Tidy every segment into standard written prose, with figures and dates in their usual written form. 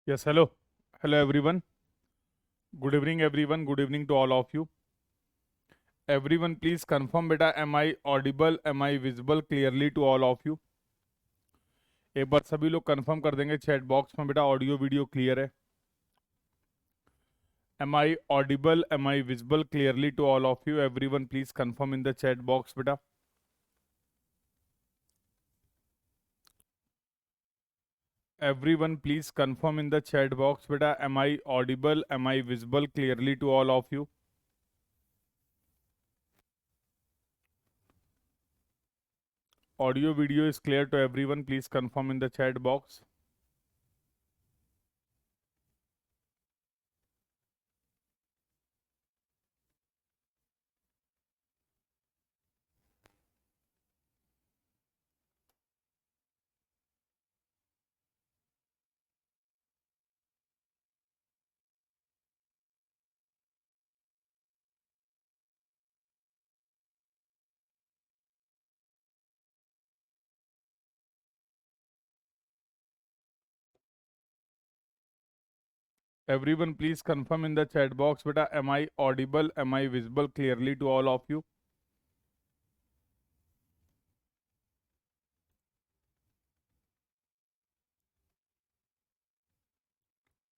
Yes, hello. Hello, everyone. Good evening, everyone. Good evening to all of you. Everyone, please confirm, beta, am I audible? Am I visible clearly to all of you? एक बार सभी लोग confirm कर देंगे chat box में, बेटा audio video clear है. Am I audible? Am I visible clearly to all of you? Everyone, please confirm in the chat box, beta. Everyone, please confirm in the chat box, beta. Am I audible? Am I visible clearly to all of you? Audio video is clear to everyone. Please confirm in the chat box. Everyone, please confirm in the chat box, beta. Am I audible? Am I visible clearly to all of you?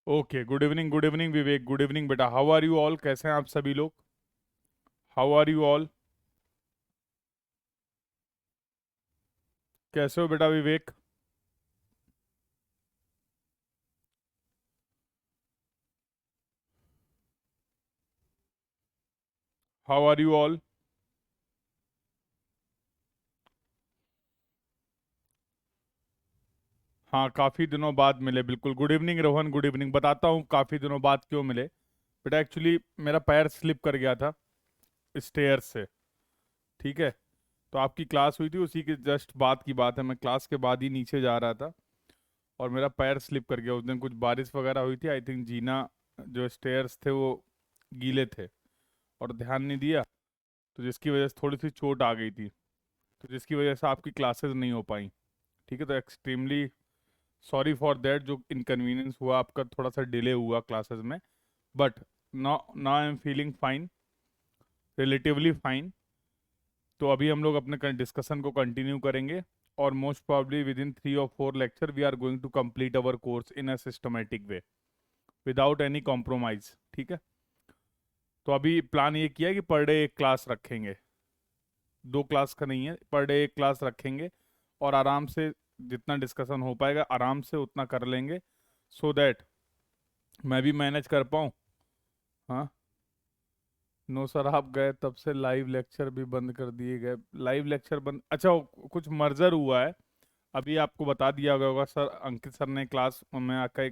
Okay, good evening Vivek, good evening बेटा. How are you all? कैसे हैं आप सभी लोग? How are you all? कैसे हो बेटा Vivek? How are you all? हाँ, काफ़ी दिनों बाद मिले, बिल्कुल. Good evening Rohan, good evening. बताता हूँ काफ़ी दिनों बाद क्यों मिले. बेटा एक्चुअली मेरा पैर स्लिप कर गया था स्टेयर्स से. ठीक है, तो आपकी क्लास हुई थी, उसी के जस्ट बाद की बात है. मैं क्लास के बाद ही नीचे जा रहा था और मेरा पैर स्लिप कर गया. उस दिन कुछ बारिश वगैरह हुई थी. आई थिंक जीना जो स्टेयर्स थे वो गीले थे और ध्यान नहीं दिया, तो जिसकी वजह से थोड़ी सी चोट आ गई थी, तो जिसकी वजह से आपकी क्लासेस नहीं हो पाई. ठीक है, तो एक्सट्रीमली सॉरी फॉर दैट. जो इनकन्वीनियंस हुआ आपका, थोड़ा सा डिले हुआ क्लासेस में, but now I am feeling fine, relatively fine. तो अभी हम लोग अपने डिस्कशन को कंटिन्यू करेंगे और most probably within 3 or 4 lecture we are going to complete our course in a systematic way without any compromise. ठीक है, तो अभी प्लान ये किया है कि पर डे एक क्लास रखेंगे. 2 क्लास का नहीं है, पर डे एक क्लास रखेंगे और आराम से जितना डिस्कशन हो पाएगा आराम से उतना कर लेंगे, सो दैट मैं भी मैनेज कर पाऊँ. हाँ, नो सर, आप गए तब से लाइव लेक्चर भी बंद कर दिए गए. लाइव लेक्चर बंद? अच्छा, कुछ मर्जर हुआ है. अभी आपको बता दिया गया होगा सर, अंकित सर ने क्लास में आकर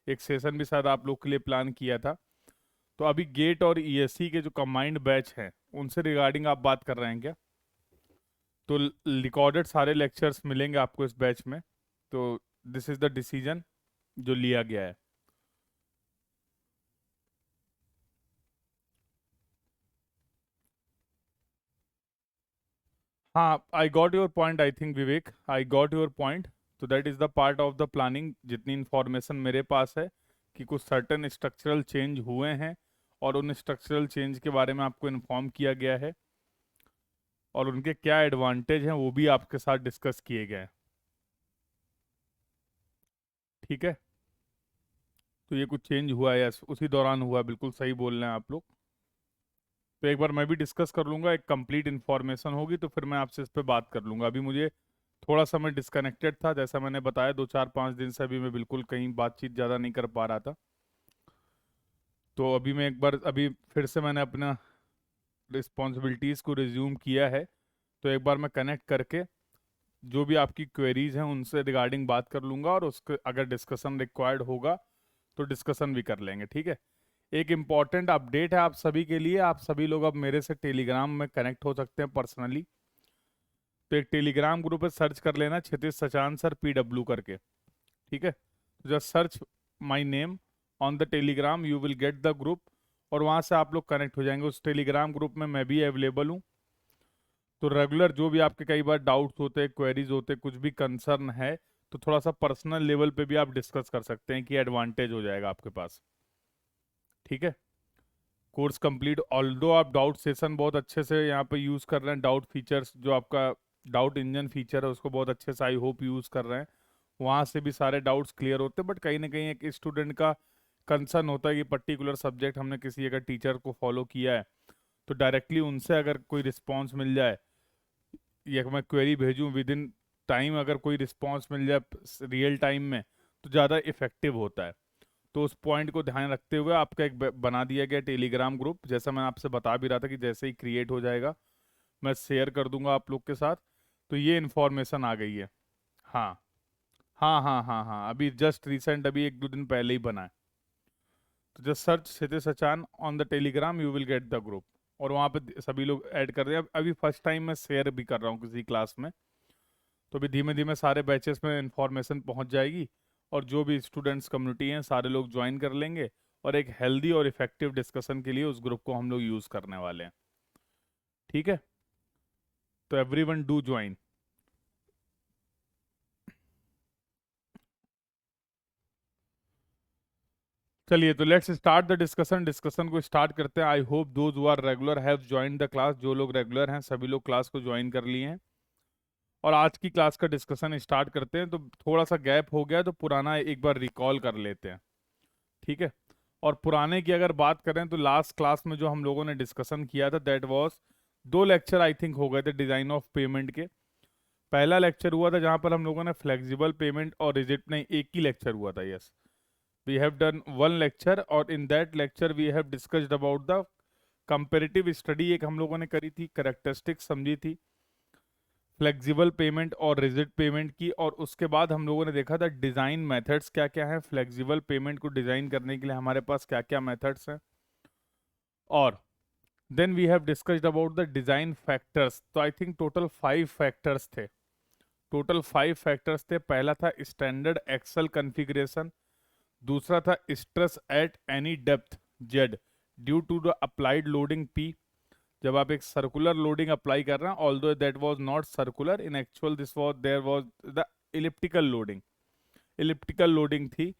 एक सेशन भी शायद आप लोग के लिए प्लान किया था. तो अभी गेट और ईएससी के जो कंबाइंड बैच हैं उनसे रिगार्डिंग आप बात कर रहे हैं क्या? तो रिकॉर्डेड सारे लेक्चर्स मिलेंगे आपको इस बैच में. तो दिस इज द डिसीजन जो लिया गया है. हाँ, I got your point. I think Vivek, I got your point. तो that is the part of the planning. जितनी इंफॉर्मेशन मेरे पास है कि कुछ सर्टन स्ट्रक्चरल चेंज हुए हैं और उन स्ट्रक्चरल चेंज के बारे में आपको इन्फॉर्म किया गया है और उनके क्या एडवांटेज हैं वो भी आपके साथ डिस्कस किए गए हैं. ठीक है, तो ये कुछ चेंज हुआ है, यस, उसी दौरान हुआ है. बिल्कुल सही बोल रहे हैं आप लोग. तो एक बार मैं भी डिस्कस कर लूँगा, एक कंप्लीट इन्फॉर्मेशन होगी तो फिर मैं आपसे इस पर बात कर लूँगा. अभी मुझे थोड़ा सा मैं डिस्कनेक्टेड था, जैसा मैंने बताया 2 4 5 दिन से अभी मैं बिल्कुल कहीं बातचीत ज़्यादा नहीं कर पा रहा था. तो अभी मैं एक बार, अभी फिर से मैंने अपना रिस्पॉन्सिबिलिटीज़ को रिज्यूम किया है. तो एक बार मैं कनेक्ट करके जो भी आपकी क्वेरीज हैं उनसे रिगार्डिंग बात कर लूँगा और उसके अगर डिस्कशन रिक्वायर्ड होगा तो डिस्कशन भी कर लेंगे. ठीक है, एक इम्पॉर्टेंट अपडेट है आप सभी के लिए. आप सभी लोग अब मेरे से टेलीग्राम में कनेक्ट हो सकते हैं पर्सनली. तो एक टेलीग्राम ग्रुप है, सर्च कर लेना क्षितिज सचान सर PW करके. ठीक है, तो just search my name on the Telegram, you will get the group और वहाँ से आप लोग कनेक्ट हो जाएंगे. उस टेलीग्राम ग्रुप में मैं भी अवेलेबल हूँ. तो रेगुलर जो भी आपके कई बार डाउट्स होते हैं, क्वेरीज होते हैं, कुछ भी कंसर्न है, तो थोड़ा सा पर्सनल लेवल पे भी आप डिस्कस कर सकते हैं कि एडवांटेज हो जाएगा आपके पास। ठीक है, कोर्स कंप्लीट। ऑल्दो आप डाउट सेशन बहुत अच्छे से यहाँ पे यूज़ कर रहे हैं, डाउट फीचर्स जो आपका डाउट इंजन फीचर है उसको बहुत अच्छे से आई होप यूज़ कर रहे हैं, वहाँ से भी सारे डाउट्स क्लियर होते हैं। बट कहीं ना कहीं एक स्टूडेंट का कंसर्न होता है कि पर्टिकुलर सब्जेक्ट हमने किसी अगर टीचर को फॉलो किया है तो डायरेक्टली उनसे अगर कोई रिस्पॉन्स मिल जाए या मैं क्वेरी भेजूँ विद इन टाइम, अगर कोई रिस्पॉन्स मिल जाए रियल टाइम में तो ज़्यादा इफेक्टिव होता है। तो उस पॉइंट को ध्यान रखते हुए आपका एक बना दिया गया टेलीग्राम ग्रुप, जैसा मैं आपसे बता भी रहा था कि जैसे ही क्रिएट हो जाएगा मैं शेयर कर दूंगा आप लोग के साथ। तो ये इन्फॉर्मेशन आ गई है। हाँ हाँ हाँ हाँ हाँ, अभी जस्ट रिसेंट, अभी एक दो दिन पहले ही बना है। तो just search Kshitij Sachan on the Telegram, you will get the group. और वहाँ पे सभी लोग ऐड कर रहे हैं। अभी फर्स्ट टाइम मैं शेयर भी कर रहा हूँ किसी क्लास में, तो अभी धीमे धीमे सारे बैचेस में इन्फॉर्मेशन पहुँच जाएगी और जो भी स्टूडेंट्स कम्युनिटी हैं सारे लोग ज्वाइन कर लेंगे और एक हेल्दी और इफेक्टिव डिस्कशन के लिए उस ग्रुप को हम लोग यूज़ करने वाले हैं। ठीक है, तो एवरीवन डू ज्वाइन। चलिए तो let's start the discussion. Discussion को स्टार्ट करते हैं। I hope those who are regular have join the class. जो लोग रेगुलर हैं सभी लोग क्लास को ज्वाइन कर लिए हैं और आज की क्लास का डिस्कशन स्टार्ट करते हैं। तो थोड़ा सा गैप हो गया तो पुराना एक बार रिकॉल कर लेते हैं। ठीक है, और पुराने की अगर बात करें तो लास्ट क्लास में जो हम लोगों ने डिस्कशन किया था दैट वाज, दो लेक्चर आई थिंक हो गए थे डिजाइन ऑफ पेमेंट के। पहला लेक्चर हुआ था जहां पर हम लोगों ने फ्लेक्सिबल पेमेंट और रिजिट, नहीं एक ही लेक्चर हुआ था, yes we have done one lecture. और in that lecture we have discussed about the comparative study, एक हम लोगों ने करी थी, कैरेक्टरिस्टिक्स समझी थी फ्लेक्सिबल पेमेंट और रिजिड पेमेंट की। और उसके बाद हम लोगों ने देखा था डिज़ाइन मेथड्स क्या क्या हैं, फ्लेक्सिबल पेमेंट को डिज़ाइन करने के लिए हमारे पास क्या क्या मेथड्स हैं। और then we have discussed about the design factors. तो आई थिंक टोटल 5 फैक्टर्स थे, टोटल 5 फैक्टर्स थे। पहला था स्टैंडर्ड एक्सेल कॉन्फ़िगरेशन, दूसरा था stress at any depth Z due to the applied loading P, जब आप एक सर्कुलर लोडिंग अप्लाई कर रहे हैं, although that was not circular in actual, this was there was the elliptical loading, elliptical loading थी।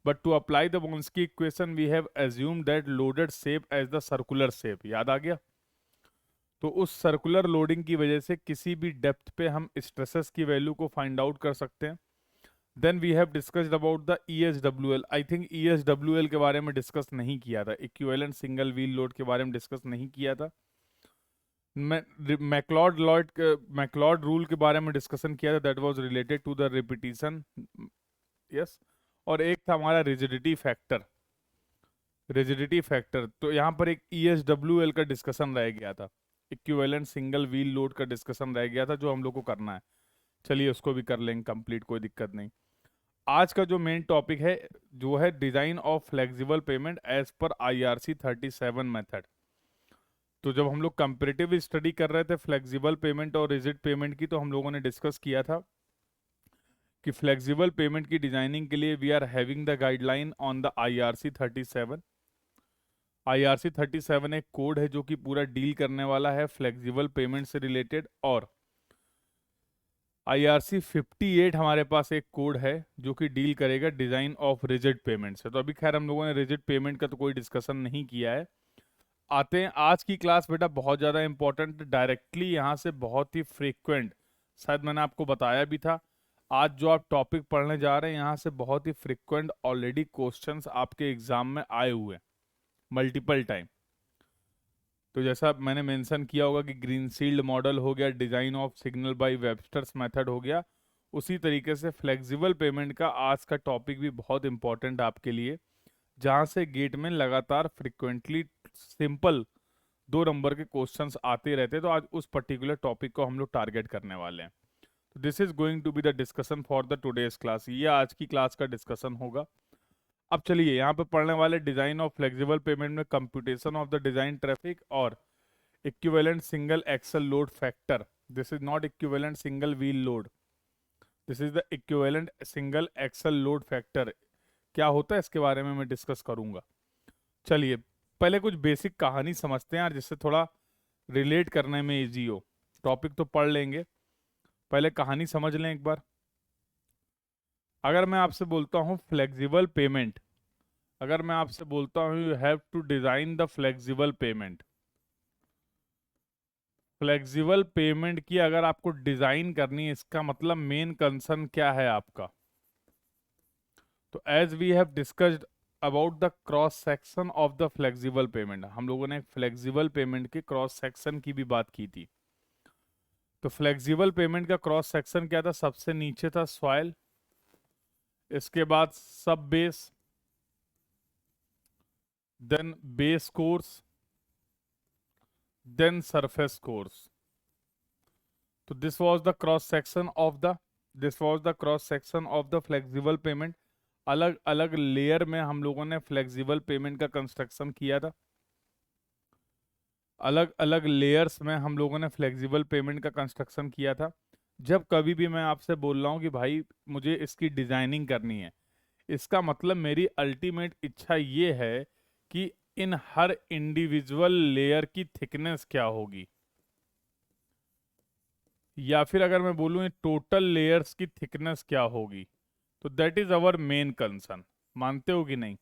But to apply the Boussinesq equation we have assume that loaded shape as the circular shape, याद आ गया। तो उस circular loading की वजह से किसी भी डेप्थ पे हम स्ट्रेसेस की वैल्यू को फाइंड आउट कर सकते हैं। Then we have discussed about the ESWL। I think ESWL के बारे में डिस्कस नहीं किया था, इक्विवेलेंट सिंगल व्हील लोड के बारे में डिस्कस नहीं किया था। मैक्लॉड रूल के बारे में डिस्कशन किया था, that was related to the repetition, yes. और एक था हमारा रिजिडिटी फैक्टर, रिजिडिटी फैक्टर। तो यहाँ पर एक ESWL का डिस्कशन रह गया था, इक्विवेलेंट सिंगल व्हील लोड का डिस्कशन रह गया था जो हम लोग को करना है। चलिए उसको भी कर लेंगे कंप्लीट, कोई दिक्कत नहीं। आज का जो मेन टॉपिक है जो है design of flexible pavement as per IRC 37 method. तो जब हम लोग कंपेरेटिव स्टडी कर रहे थे फ्लेक्सिबल पेमेंट और रिजिड पेमेंट की, तो हम लोगों ने डिस्कस किया था कि फ्लेक्सिबल पेमेंट की डिजाइनिंग के लिए we are having the guideline on the IRC 37। IRC 37 एक कोड है जो कि पूरा डील करने वाला है फ्लेक्सिबल पेमेंट से रिलेटेड। और IRC 58 हमारे पास एक कोड है जो कि डील करेगा डिजाइन ऑफ रिजिड पेमेंट से। तो अभी खैर हम लोगों ने रिजिड पेमेंट का तो कोई डिस्कशन नहीं किया है। आते हैं आज की क्लास, बेटा बहुत ज़्यादा इंपॉर्टेंट, डायरेक्टली यहाँ से बहुत ही फ्रीक्वेंट, शायद मैंने आपको बताया भी था, आज जो आप टॉपिक पढ़ने जा रहे हैं यहाँ से बहुत ही फ्रीक्वेंट ऑलरेडी क्वेश्चंस आपके एग्जाम में आए हुए हैं मल्टीपल टाइम। तो जैसा मैंने मेंशन किया होगा कि ग्रीनफील्ड मॉडल हो गया, design of signal by Webster's method हो गया, उसी तरीके से फ्लेक्सिबल पेमेंट का आज का टॉपिक भी बहुत इंपॉर्टेंट आपके लिए, जहाँ से गेट में लगातार फ्रिक्वेंटली सिंपल 2 नंबर के क्वेश्चंस आते रहते हैं। तो आज उस पर्टिकुलर टॉपिक को हम लोग टारगेट करने वाले हैं। तो this is going to be the discussion for the today's class, ये आज की क्लास का डिस्कशन होगा। अब चलिए यहाँ पे पढ़ने वाले डिजाइन ऑफ फ्लेक्सिबल पेमेंट में computation of the design traffic और equivalent single axle load factor. This is not equivalent single wheel load, this is the equivalent single axle load factor. क्या होता है इसके बारे में मैं डिस्कस करूंगा। चलिए पहले कुछ बेसिक कहानी समझते हैं यार, जिससे थोड़ा रिलेट करने में इजी हो। टॉपिक तो पढ़ लेंगे, पहले कहानी समझ लें एक बार। अगर मैं आपसे बोलता हूँ फ्लेक्सिबल पेमेंट, अगर मैं आपसे बोलता हूँ you have to design the flexible payment, flexible pavement की अगर आपको डिजाइन करनी है, इसका मतलब मेन कंसर्न क्या है आपका? तो as we have discussed about the cross section of the flexible pavement, हम लोगों ने फ्लेक्सिबल पेमेंट के क्रॉस सेक्शन की भी बात की थी। तो फ्लेक्सिबल पेमेंट का क्रॉस सेक्शन क्या था? सबसे नीचे था सॉइल, इसके बाद subbase, then base course, then surface course. तो this was the cross section of the, this was the cross section of the flexible pavement. अलग अलग लेयर में हम लोगों ने फ्लेक्सिबल पेमेंट का कंस्ट्रक्शन किया था, अलग अलग लेयर्स में हम लोगों ने फ्लेक्सिबल पेमेंट का कंस्ट्रक्शन किया था। जब कभी भी मैं आपसे बोल रहा हूँ कि भाई मुझे इसकी डिजाइनिंग करनी है, इसका मतलब मेरी अल्टीमेट इच्छा ये है कि इन हर इंडिविजुअल लेयर की थिकनेस क्या होगी, या फिर अगर मैं बोलूँ टोटल लेयर्स की थिकनेस क्या होगी। तो that is our main concern. मानते हो कि नहीं?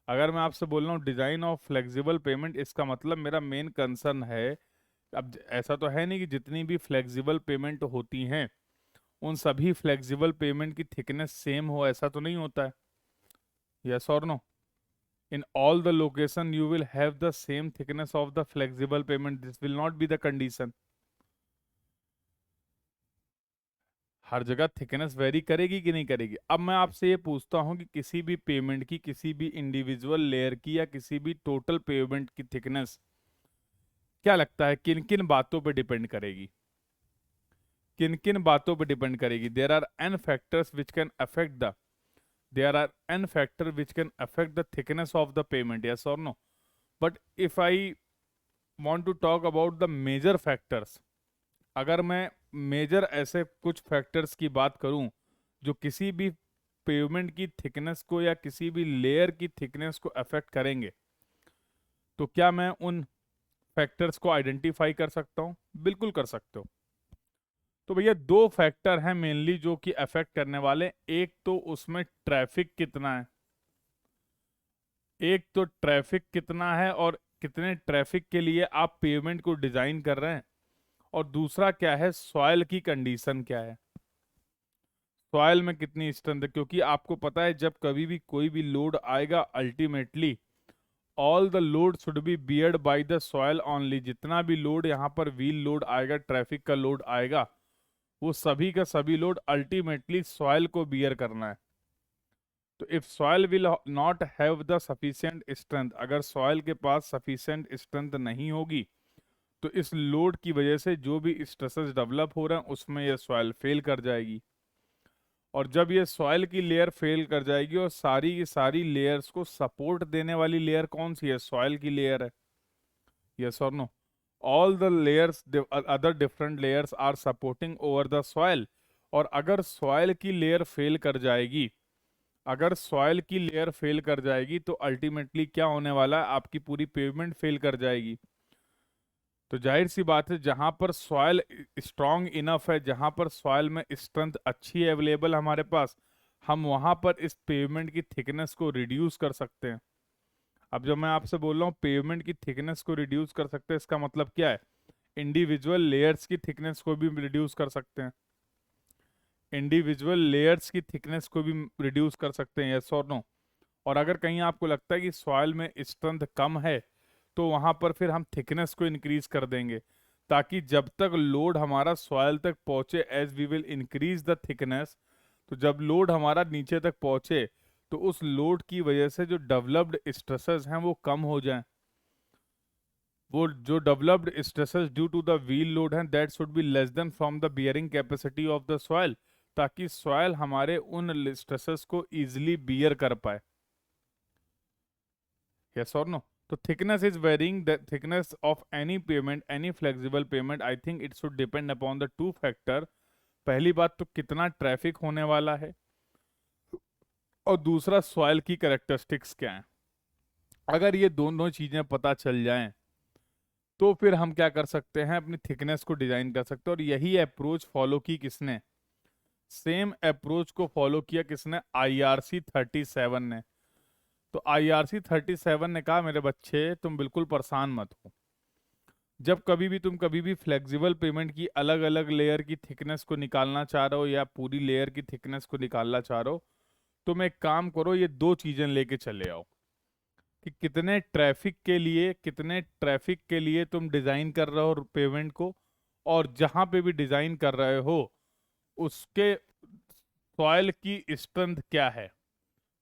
अगर मैं आपसे बोल रहा हूँ डिजाइन ऑफ फ्लेक्सिबल पेमेंट, इसका मतलब मेरा मेन कंसर्न है। अब ऐसा तो है नहीं कि जितनी भी फ्लेक्सिबल पेमेंट होती हैं उन सभी फ्लेक्सिबल पेमेंट की थिकनेस सेम हो, ऐसा तो नहीं होता है। यस और no? in all the location you will have the same thickness of the flexible payment, this will not be the condition। हर जगह थिकनेस वेरी करेगी कि नहीं करेगी? अब मैं आपसे ये पूछता हूं कि किसी भी पेमेंट की, किसी भी इंडिविजुअल लेयर की, या किसी भी टोटल पेमेंट की थिकनेस क्या लगता है किन किन बातों पे डिपेंड करेगी? किन किन बातों पे डिपेंड करेगी? There are n factors which can affect the, there are n factor which can affect the thickness of the payment, yes or no? But if I want to talk about the major factors, अगर मैं major ऐसे कुछ factors की बात करूं जो किसी भी पेमेंट की थिकनेस को या किसी भी लेयर की थिकनेस को अफेक्ट करेंगे, तो क्या मैं उन फैक्टर्स को आइडेंटिफाई कर सकता हूं? बिल्कुल कर सकते हो। तो भैया दो फैक्टर हैं मेनली जो कि अफेक्ट करने वाले। एक तो उसमें ट्रैफिक कितना है, एक तो ट्रैफिक कितना है और कितने ट्रैफिक के लिए आप पेमेंट को डिजाइन कर रहे हैं, और दूसरा क्या है, सॉइल की कंडीशन क्या है, सॉइल में कितनी स्ट्रेंथ है। क्योंकि आपको पता है जब कभी भी कोई भी लोड आएगा, ultimately all the load should be beard by the soil only. जितना भी लोड यहाँ पर व्हील लोड आएगा, ट्रैफिक का लोड आएगा, वो सभी का सभी लोड अल्टीमेटली सॉइल को बियर करना है। तो if soil will not have the sufficient strength, अगर सॉइल के पास सफिशिएंट स्ट्रेंथ नहीं होगी, तो इस लोड की वजह से जो भी स्ट्रेसेस डेवलप हो रहे हैं उसमें यह सॉइल फेल कर जाएगी। और जब ये सॉइल की लेयर फेल कर जाएगी, और सारी की सारी लेयर्स को सपोर्ट देने वाली लेयर कौन सी है? सॉइल की लेयर है। यस और no? All the layers, other different layers are supporting over the soil. और अगर सॉइल की लेयर फेल कर जाएगी, अगर सॉइल की लेयर फेल कर जाएगी, तो अल्टीमेटली क्या होने वाला है? आपकी पूरी पेमेंट फेल कर जाएगी। तो जाहिर सी बात है जहां पर सॉइल स्ट्रांग इनफ है, जहां पर सॉइल में स्ट्रेंथ अच्छी है अवेलेबल हमारे पास, हम वहां पर इस पेवमेंट की थिकनेस को रिड्यूस कर सकते हैं। अब जब मैं आपसे बोल रहा हूँ पेवमेंट की थिकनेस को रिड्यूस कर सकते हैं, इसका मतलब क्या है? इंडिविजुअल लेयर्स की थिकनेस को भी रिड्यूस कर सकते हैं, इंडिविजुअल लेयर्स की थिकनेस को भी रिड्यूस कर सकते हैं। यस और नो? और अगर कहीं आपको लगता है कि सॉइल में स्ट्रेंथ कम है, तो वहां पर फिर हम थिकनेस को इंक्रीज कर देंगे, ताकि जब तक लोड हमारा सॉइल तक पहुंचे, as we will increase the thickness, तो जब लोड हमारा नीचे तक पहुंचे, तो उस लोड की वजह से जो डेवलप्ड स्ट्रेसेस हैं वो कम हो जाएं। वो जो developed stresses due to the wheel load हैं, that should be less than from the bearing capacity of the soil, ताकि सॉइल हमारे उन स्ट्रेसेस को इजिली बियर कर पाए। Yes or no? So thickness is varying. The thickness of any pavement, any flexible pavement, I think it should depend upon the two factor। पहली बात तो कितना ट्रैफिक होने वाला है, और दूसरा सॉइल की कैरेक्टरिस्टिक्स क्या है। अगर ये दोनों चीजें पता चल जाएं, तो फिर हम क्या कर सकते हैं, अपनी थिकनेस को डिजाइन कर सकते हैं। और यही अप्रोच फॉलो की किसने? सेम अप्रोच को फॉलो किया किसने? IRC-37 ने। तो IRC-37 ने कहा मेरे बच्चे तुम बिल्कुल परेशान मत हो, जब कभी भी फ्लेक्सिबल पेमेंट की अलग अलग लेयर की थिकनेस को निकालना चाह रहे हो या पूरी लेयर की थिकनेस को निकालना चाह रहे हो, तुम एक काम करो, ये दो चीजें लेके चले आओ कि कितने ट्रैफिक के लिए तुम डिजाइन कर रहे हो पेमेंट को, और जहां पे भी डिजाइन कर रहे हो उसके सॉइल की स्ट्रेंथ क्या है।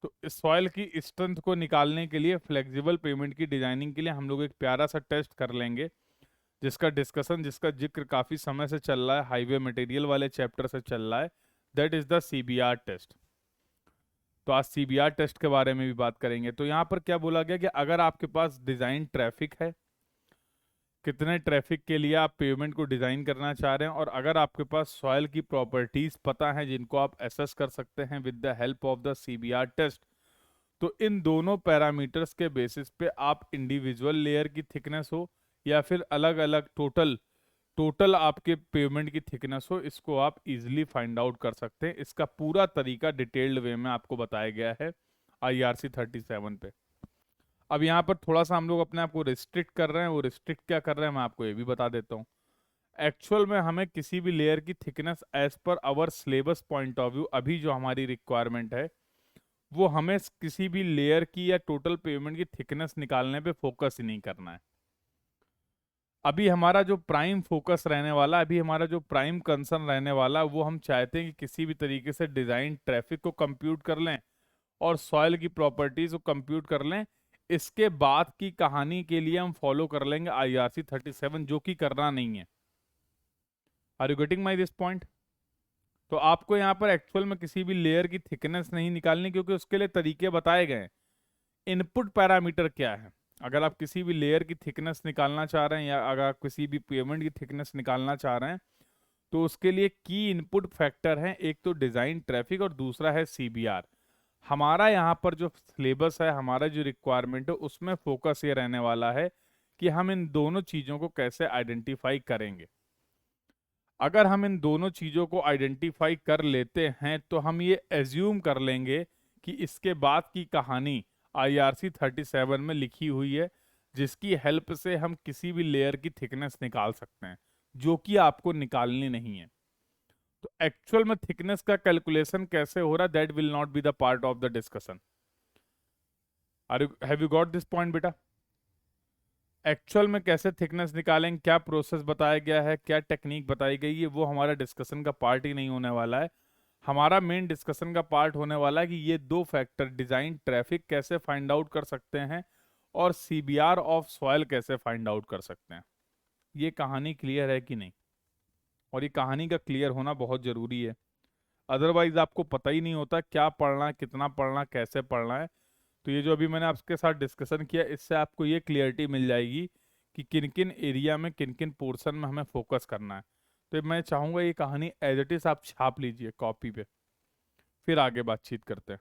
तो इस सॉइल की स्ट्रेंथ को निकालने के लिए फ्लेक्सिबल पेमेंट की डिजाइनिंग के लिए हम लोग एक प्यारा सा टेस्ट कर लेंगे, जिसका जिक्र काफी समय से चल रहा है, हाईवे मटेरियल वाले चैप्टर से चल रहा है। That is the CBR test. तो आज CBR टेस्ट के बारे में भी बात करेंगे। तो यहाँ पर क्या बोला गया कि अगर आपके पास डिजाइन ट्रैफिक है, कितने ट्रैफिक के लिए आप पेमेंट को डिजाइन करना चाह रहे हैं, और अगर आपके पास सॉइल की प्रॉपर्टीज पता है जिनको आप एसेस कर सकते हैं with the help of the CBR test, तो इन दोनों पैरामीटर्स के बेसिस पे आप इंडिविजुअल लेयर की थिकनेस हो या फिर अलग अलग टोटल टोटल आपके पेमेंट की थिकनेस हो, इसको आप इजीली फाइंड आउट कर सकते हैं। इसका पूरा तरीका डिटेल्ड वे में आपको बताया गया है IRC-37 पे। अब यहाँ पर थोड़ा सा हम लोग अपने आप को रिस्ट्रिक्ट कर रहे हैं, वो रिस्ट्रिक्ट क्या कर रहे हैं मैं आपको ये भी बता देता हूँ। एक्चुअल में हमें किसी भी लेयर की thickness as per our syllabus point of view, अभी जो हमारी रिक्वायरमेंट है वो हमें किसी भी लेयर की या टोटल पेमेंट की थिकनेस निकालने पे फोकस ही नहीं करना है। अभी हमारा जो प्राइम फोकस रहने वाला, अभी हमारा जो प्राइम कंसर्न रहने वाला, वो हम चाहते हैं कि किसी भी तरीके से डिजाइन ट्रैफिक को कंप्यूट कर लें और सॉइल की प्रॉपर्टीज को कंप्यूट कर लें। इसके बाद की कहानी के लिए हम फॉलो कर लेंगे IRC-37, जो कि करना नहीं है। Are you getting my this point? तो आपको यहाँ पर एक्चुअल में किसी भी लेयर की थिकनेस नहीं निकालनी, क्योंकि उसके लिए तरीके बताए गए हैं। इनपुट पैरामीटर क्या है? अगर आप किसी भी लेयर की थिकनेस निकालना चाह रहे हैं या अगर आप किसी भी पेमेंट की थिकनेस निकालना चाह रहे हैं, तो उसके लिए की इनपुट फैक्टर है, एक तो डिजाइन ट्रैफिक और दूसरा है CBR। हमारा यहाँ पर जो सिलेबस है, हमारा जो रिक्वायरमेंट है, उसमें फोकस ये रहने वाला है कि हम इन दोनों चीजों को कैसे आइडेंटिफाई करेंगे। अगर हम इन दोनों चीजों को आइडेंटिफाई कर लेते हैं तो हम ये एज्यूम कर लेंगे कि इसके बाद की कहानी IRC-37 में लिखी हुई है, जिसकी हेल्प से हम किसी भी लेयर की थिकनेस निकाल सकते हैं, जो कि आपको निकालनी नहीं है। तो एक्चुअल में थिकनेस का कैलकुलेशन कैसे हो रहा है, that will not be the part of the discussion. Are you have you got this point बेटा? एक्चुअल में कैसे थिकनेस निकालेंगे, क्या प्रोसेस बताया गया है, क्या टेक्निक बताई गई है, वो हमारा डिस्कशन का पार्ट ही नहीं होने वाला है। हमारा मेन डिस्कशन का पार्ट होने वाला है कि ये दो फैक्टर डिजाइन ट्रैफिक कैसे फाइंड आउट कर सकते हैं और CBR ऑफ सॉइल कैसे फाइंड आउट कर सकते हैं। ये कहानी क्लियर है कि नहीं? और ये कहानी का क्लियर होना बहुत जरूरी है, अदरवाइज आपको पता ही नहीं होता क्या पढ़ना है, कितना पढ़ना, कैसे पढ़ना है। तो ये जो अभी मैंने आपके साथ डिस्कशन किया, इससे आपको ये क्लियरिटी मिल जाएगी कि किन किन एरिया में, किन किन पोर्शन में हमें फोकस करना है। तो मैं चाहूंगा ये कहानी एज इट इज आप छाप लीजिए कॉपी पे, फिर आगे बातचीत करते हैं।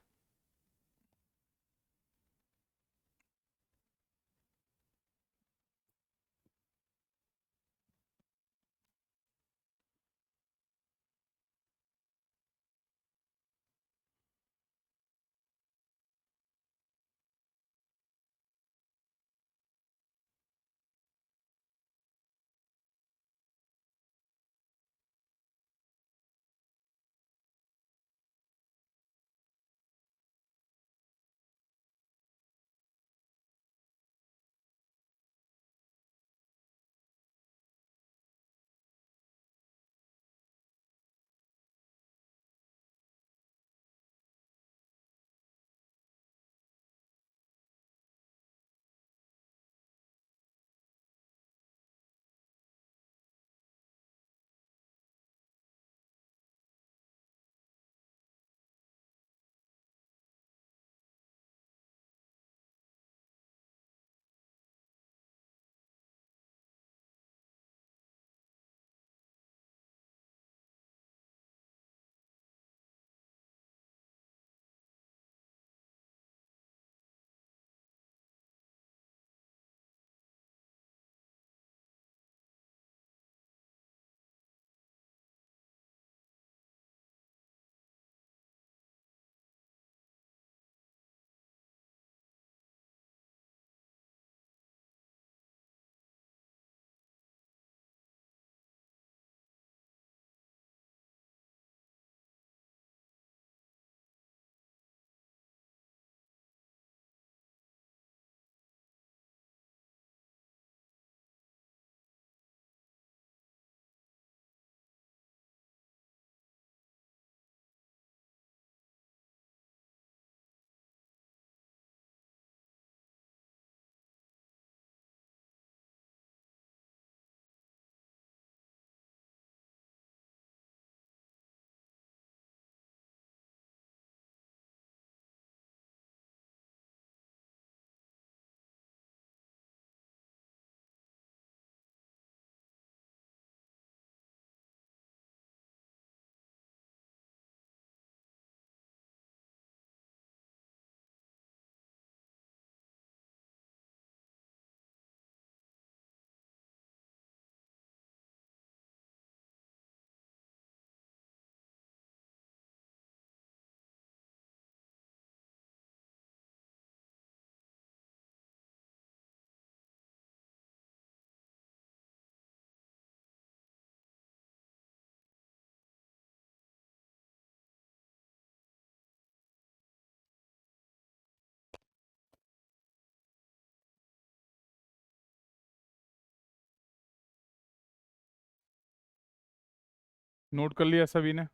नोट कर लिया सभी ने?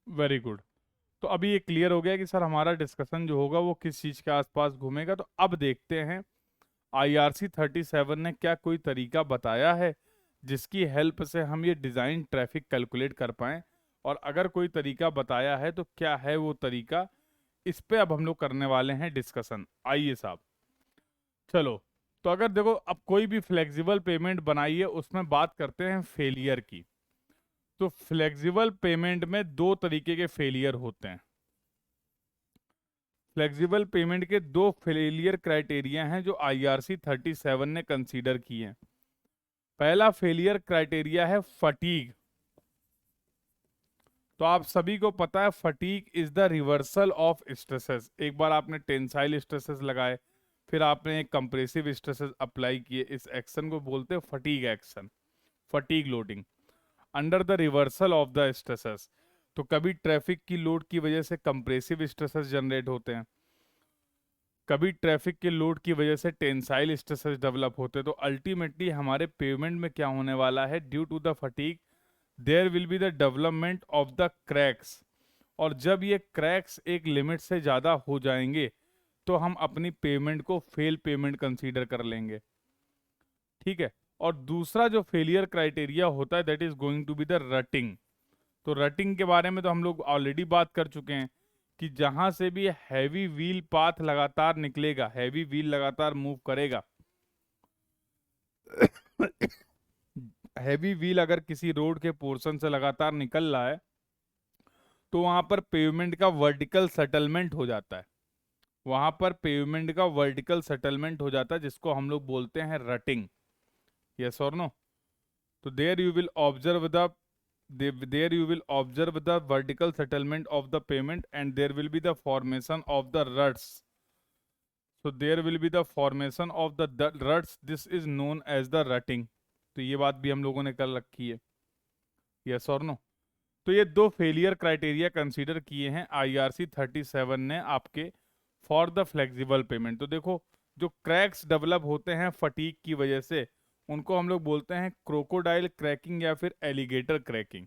Very good. तो अभी ये क्लियर हो गया कि सर हमारा डिस्कशन जो होगा वो किस चीज़ के आसपास घूमेगा। तो अब देखते हैं IRC 37 ने क्या कोई तरीका बताया है जिसकी हेल्प से हम ये डिज़ाइन ट्रैफिक कैलकुलेट कर पाएं। और अगर कोई तरीका बताया है तो क्या है वो तरीका, इस पे अब हम लोग करने वाले हैं डिस्कशन। आइए साहब, चलो। तो अगर देखो, अब कोई भी फ्लेक्सिबल पेमेंट बनाइए, उसमें बात करते हैं फेलियर की। तो फ्लेक्सिबल पेमेंट में दो तरीके के फेलियर होते हैं। फ्लेक्सिबल पेमेंट के दो फेलियर क्राइटेरिया हैं जो IRC 37 ने कंसीडर किए हैं। पहला फेलियर क्राइटेरिया है फटीग। तो आप सभी को पता है fatigue is the reversal of stresses. एक बार आपने टेंसाइल स्ट्रेसेस लगाए, फिर आपने एक कंप्रेसिव स्ट्रेसेस अप्लाई किए, इस एक्शन को बोलते हैं fatigue action, fatigue loading under the reversal of the stresses. तो कभी ट्रैफिक की लोड की वजह से कंप्रेसिव स्ट्रेसेस जनरेट होते हैं, कभी ट्रैफिक के लोड की वजह से टेंसाइल स्ट्रेसेस डेवलप होते हैं। तो अल्टीमेटली हमारे पेमेंट में क्या होने वाला है, due to the fatigue there will be the development of the cracks. और जब ये क्रैक्स एक लिमिट से ज़्यादा हो जाएंगे तो हम अपनी पेमेंट को फेल पेमेंट कंसीडर कर लेंगे। ठीक है। और दूसरा जो फेलियर क्राइटेरिया होता है that is going to be the rutting. तो रटिंग के बारे में तो हम लोग ऑलरेडी बात कर चुके हैं कि जहां से भी हैवी व्हील पाथ लगातार निकलेगा, हैवी व्हील लगातार मूव करेगा, हैवी व्हील अगर किसी रोड के पोर्शन से लगातार निकल रहा है तो वहां पर पेवमेंट का वर्टिकल सेटलमेंट हो जाता है। वहां पर पेवमेंट का वर्टिकल सेटलमेंट हो जाता है जिसको हम लोग बोलते हैं रटिंग। यस और नो? तो there you will observe the there you will observe the vertical settlement of the payment and there will be the formation of the ruts. So there will be the formation of the ruts. This is known as the rutting. तो ये बात भी हम लोगों ने कर रखी है। यस और नो? तो ये दो फेलियर क्राइटेरिया कंसीडर किए हैं IRC 37 ने आपके फॉर द फ्लेक्सिबल पेमेंट। तो देखो, जो क्रैक्स डेवलप होते हैं फटीक की वजह से उनको हम लोग बोलते हैं क्रोकोडाइल क्रैकिंग या फिर एलिगेटर क्रैकिंग।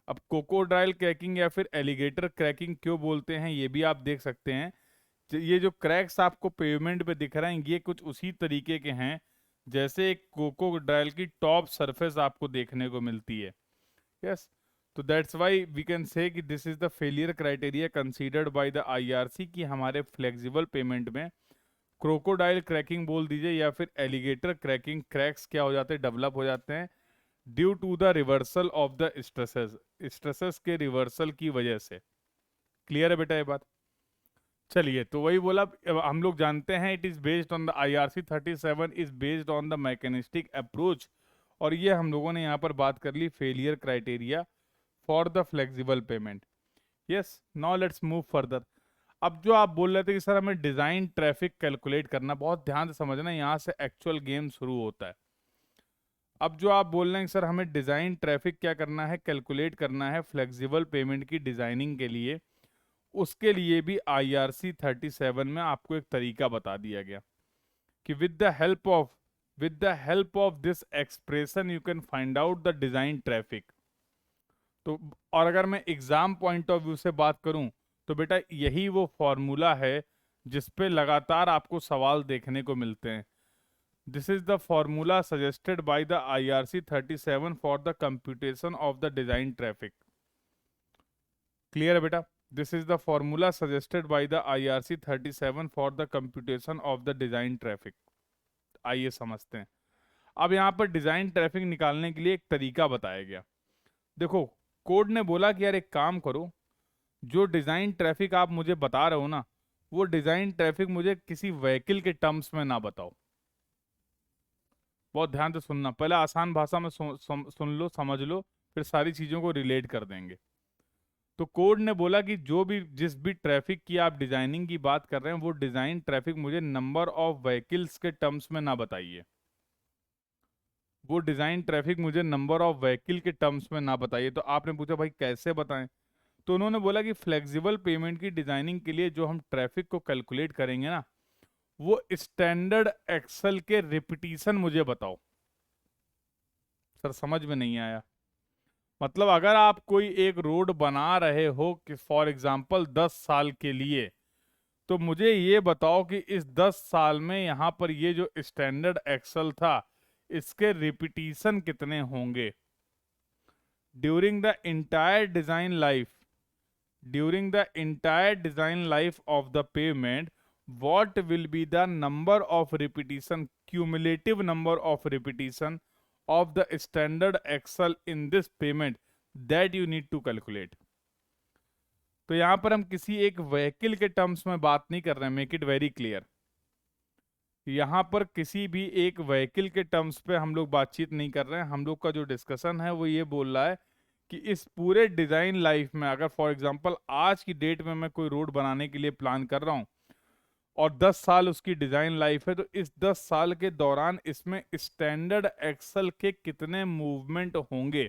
अब क्रोकोडाइल क्रैकिंग या फिर एलिगेटर क्रैकिंग क्यों बोलते हैं ये भी आप देख सकते हैं। ये जो क्रैक्स आपको पेवमेंट पे दिख रहे हैं ये कुछ उसी तरीके के हैं जैसे एक क्रोकोडाइल की टॉप सरफेस आपको देखने को मिलती है। यस। तो that's why we can say कि this is the failure criteria considered by the IRC कि हमारे फ्लेक्सिबल पेमेंट में क्रोकोडाइल क्रैकिंग बोल दीजिए या फिर एलिगेटर क्रैकिंग, क्रैक्स क्या हो जाते हैं, डेवलप हो जाते हैं due to the reversal of the stresses, stresses के रिवर्सल की वजह से। क्लियर है बेटा ये बात? चलिए, तो वही बोला, अब हम लोग जानते हैं it is based on the IRC 37 is based on the mechanistic approach. और ये हम लोगों ने यहाँ पर बात कर ली failure criteria for the flexible pavement. Yes, now let's move further. अब जो आप बोल रहे थे कि सर हमें डिजाइन ट्रैफिक कैलकुलेट करना, बहुत ध्यान से समझना, यहाँ से एक्चुअल गेम शुरू होता है। अब जो आप बोल रहे हैं सर हमें डिजाइन ट्रैफिक क्या करना है, कैलकुलेट करना है फ्लेक्सिबल पेमेंट की डिजाइनिंग के लिए, उसके लिए भी IRC 37 में आपको एक तरीका बता दिया गया कि with the help of this expression you can find out the design traffic. तो और अगर मैं एग्जाम पॉइंट ऑफ व्यू से बात करूं तो बेटा यही वो फॉर्मूला है जिस पे लगातार आपको सवाल देखने को मिलते हैं। This is the formula suggested by the IRC 37 for the computation of the design traffic. Clear है बेटा? This is the formula suggested by the IRC 37 for the computation of the design traffic. आइए समझते हैं। अब यहाँ पर design traffic निकालने के लिए एक तरीका बताया गया। देखो, कोड ने बोला कि यार एक काम करो, जो डिजाइन ट्रैफिक आप मुझे बता रहे हो ना, वो डिजाइन ट्रैफिक मुझे किसी व्हीकल के टर्म्स में ना बताओ। बहुत ध्यान से सुनना, पहले आसान भाषा में सुन लो, समझ लो, फिर सारी चीजों को रिलेट कर देंगे। तो कोड ने बोला कि जिस भी ट्रैफिक की आप डिजाइनिंग की बात कर रहे हैं वो डिजाइन ट्रैफिक मुझे नंबर ऑफ व्हीकल्स के टर्म्स में ना बताइए। वो डिजाइन ट्रैफिक मुझे नंबर ऑफ व्हीकल के टर्म्स में ना बताइए। तो आपने पूछा भाई कैसे बताएं? तो उन्होंने बोला कि फ्लेक्सिबल पेमेंट की डिजाइनिंग के लिए जो हम ट्रैफिक को कैलकुलेट करेंगे ना, वो स्टैंडर्ड एक्सेल के रिपीटिशन मुझे बताओ। सर समझ में नहीं आया। मतलब अगर आप कोई एक रोड बना रहे हो कि फॉर एग्जांपल 10 साल के लिए, तो मुझे ये बताओ कि इस 10 साल में यहाँ पर ये जो स्टैंडर्ड एक्सल था, इसके रिपीटिशन कितने होंगे during the entire design life. During the entire design life of the payment, what will be the number of repetition, cumulative number of repetition of the standard excel in this payment that you need to calculate। तो यहां पर हम किसी एक vehicle के terms में बात नहीं कर रहे हैं, मेक इट वेरी क्लियर। यहां पर किसी भी एक व्हीकल के टर्म्स पे हम लोग बातचीत नहीं कर रहे हैं। हम लोग का जो डिस्कशन है वो ये बोल रहा है कि इस पूरे डिजाइन लाइफ में अगर फॉर एग्जांपल आज की डेट में मैं कोई रोड बनाने के लिए प्लान कर रहा हूं और 10 साल उसकी डिजाइन लाइफ है, तो इस 10 साल के दौरान इसमें स्टैंडर्ड एक्सल के कितने मूवमेंट होंगे।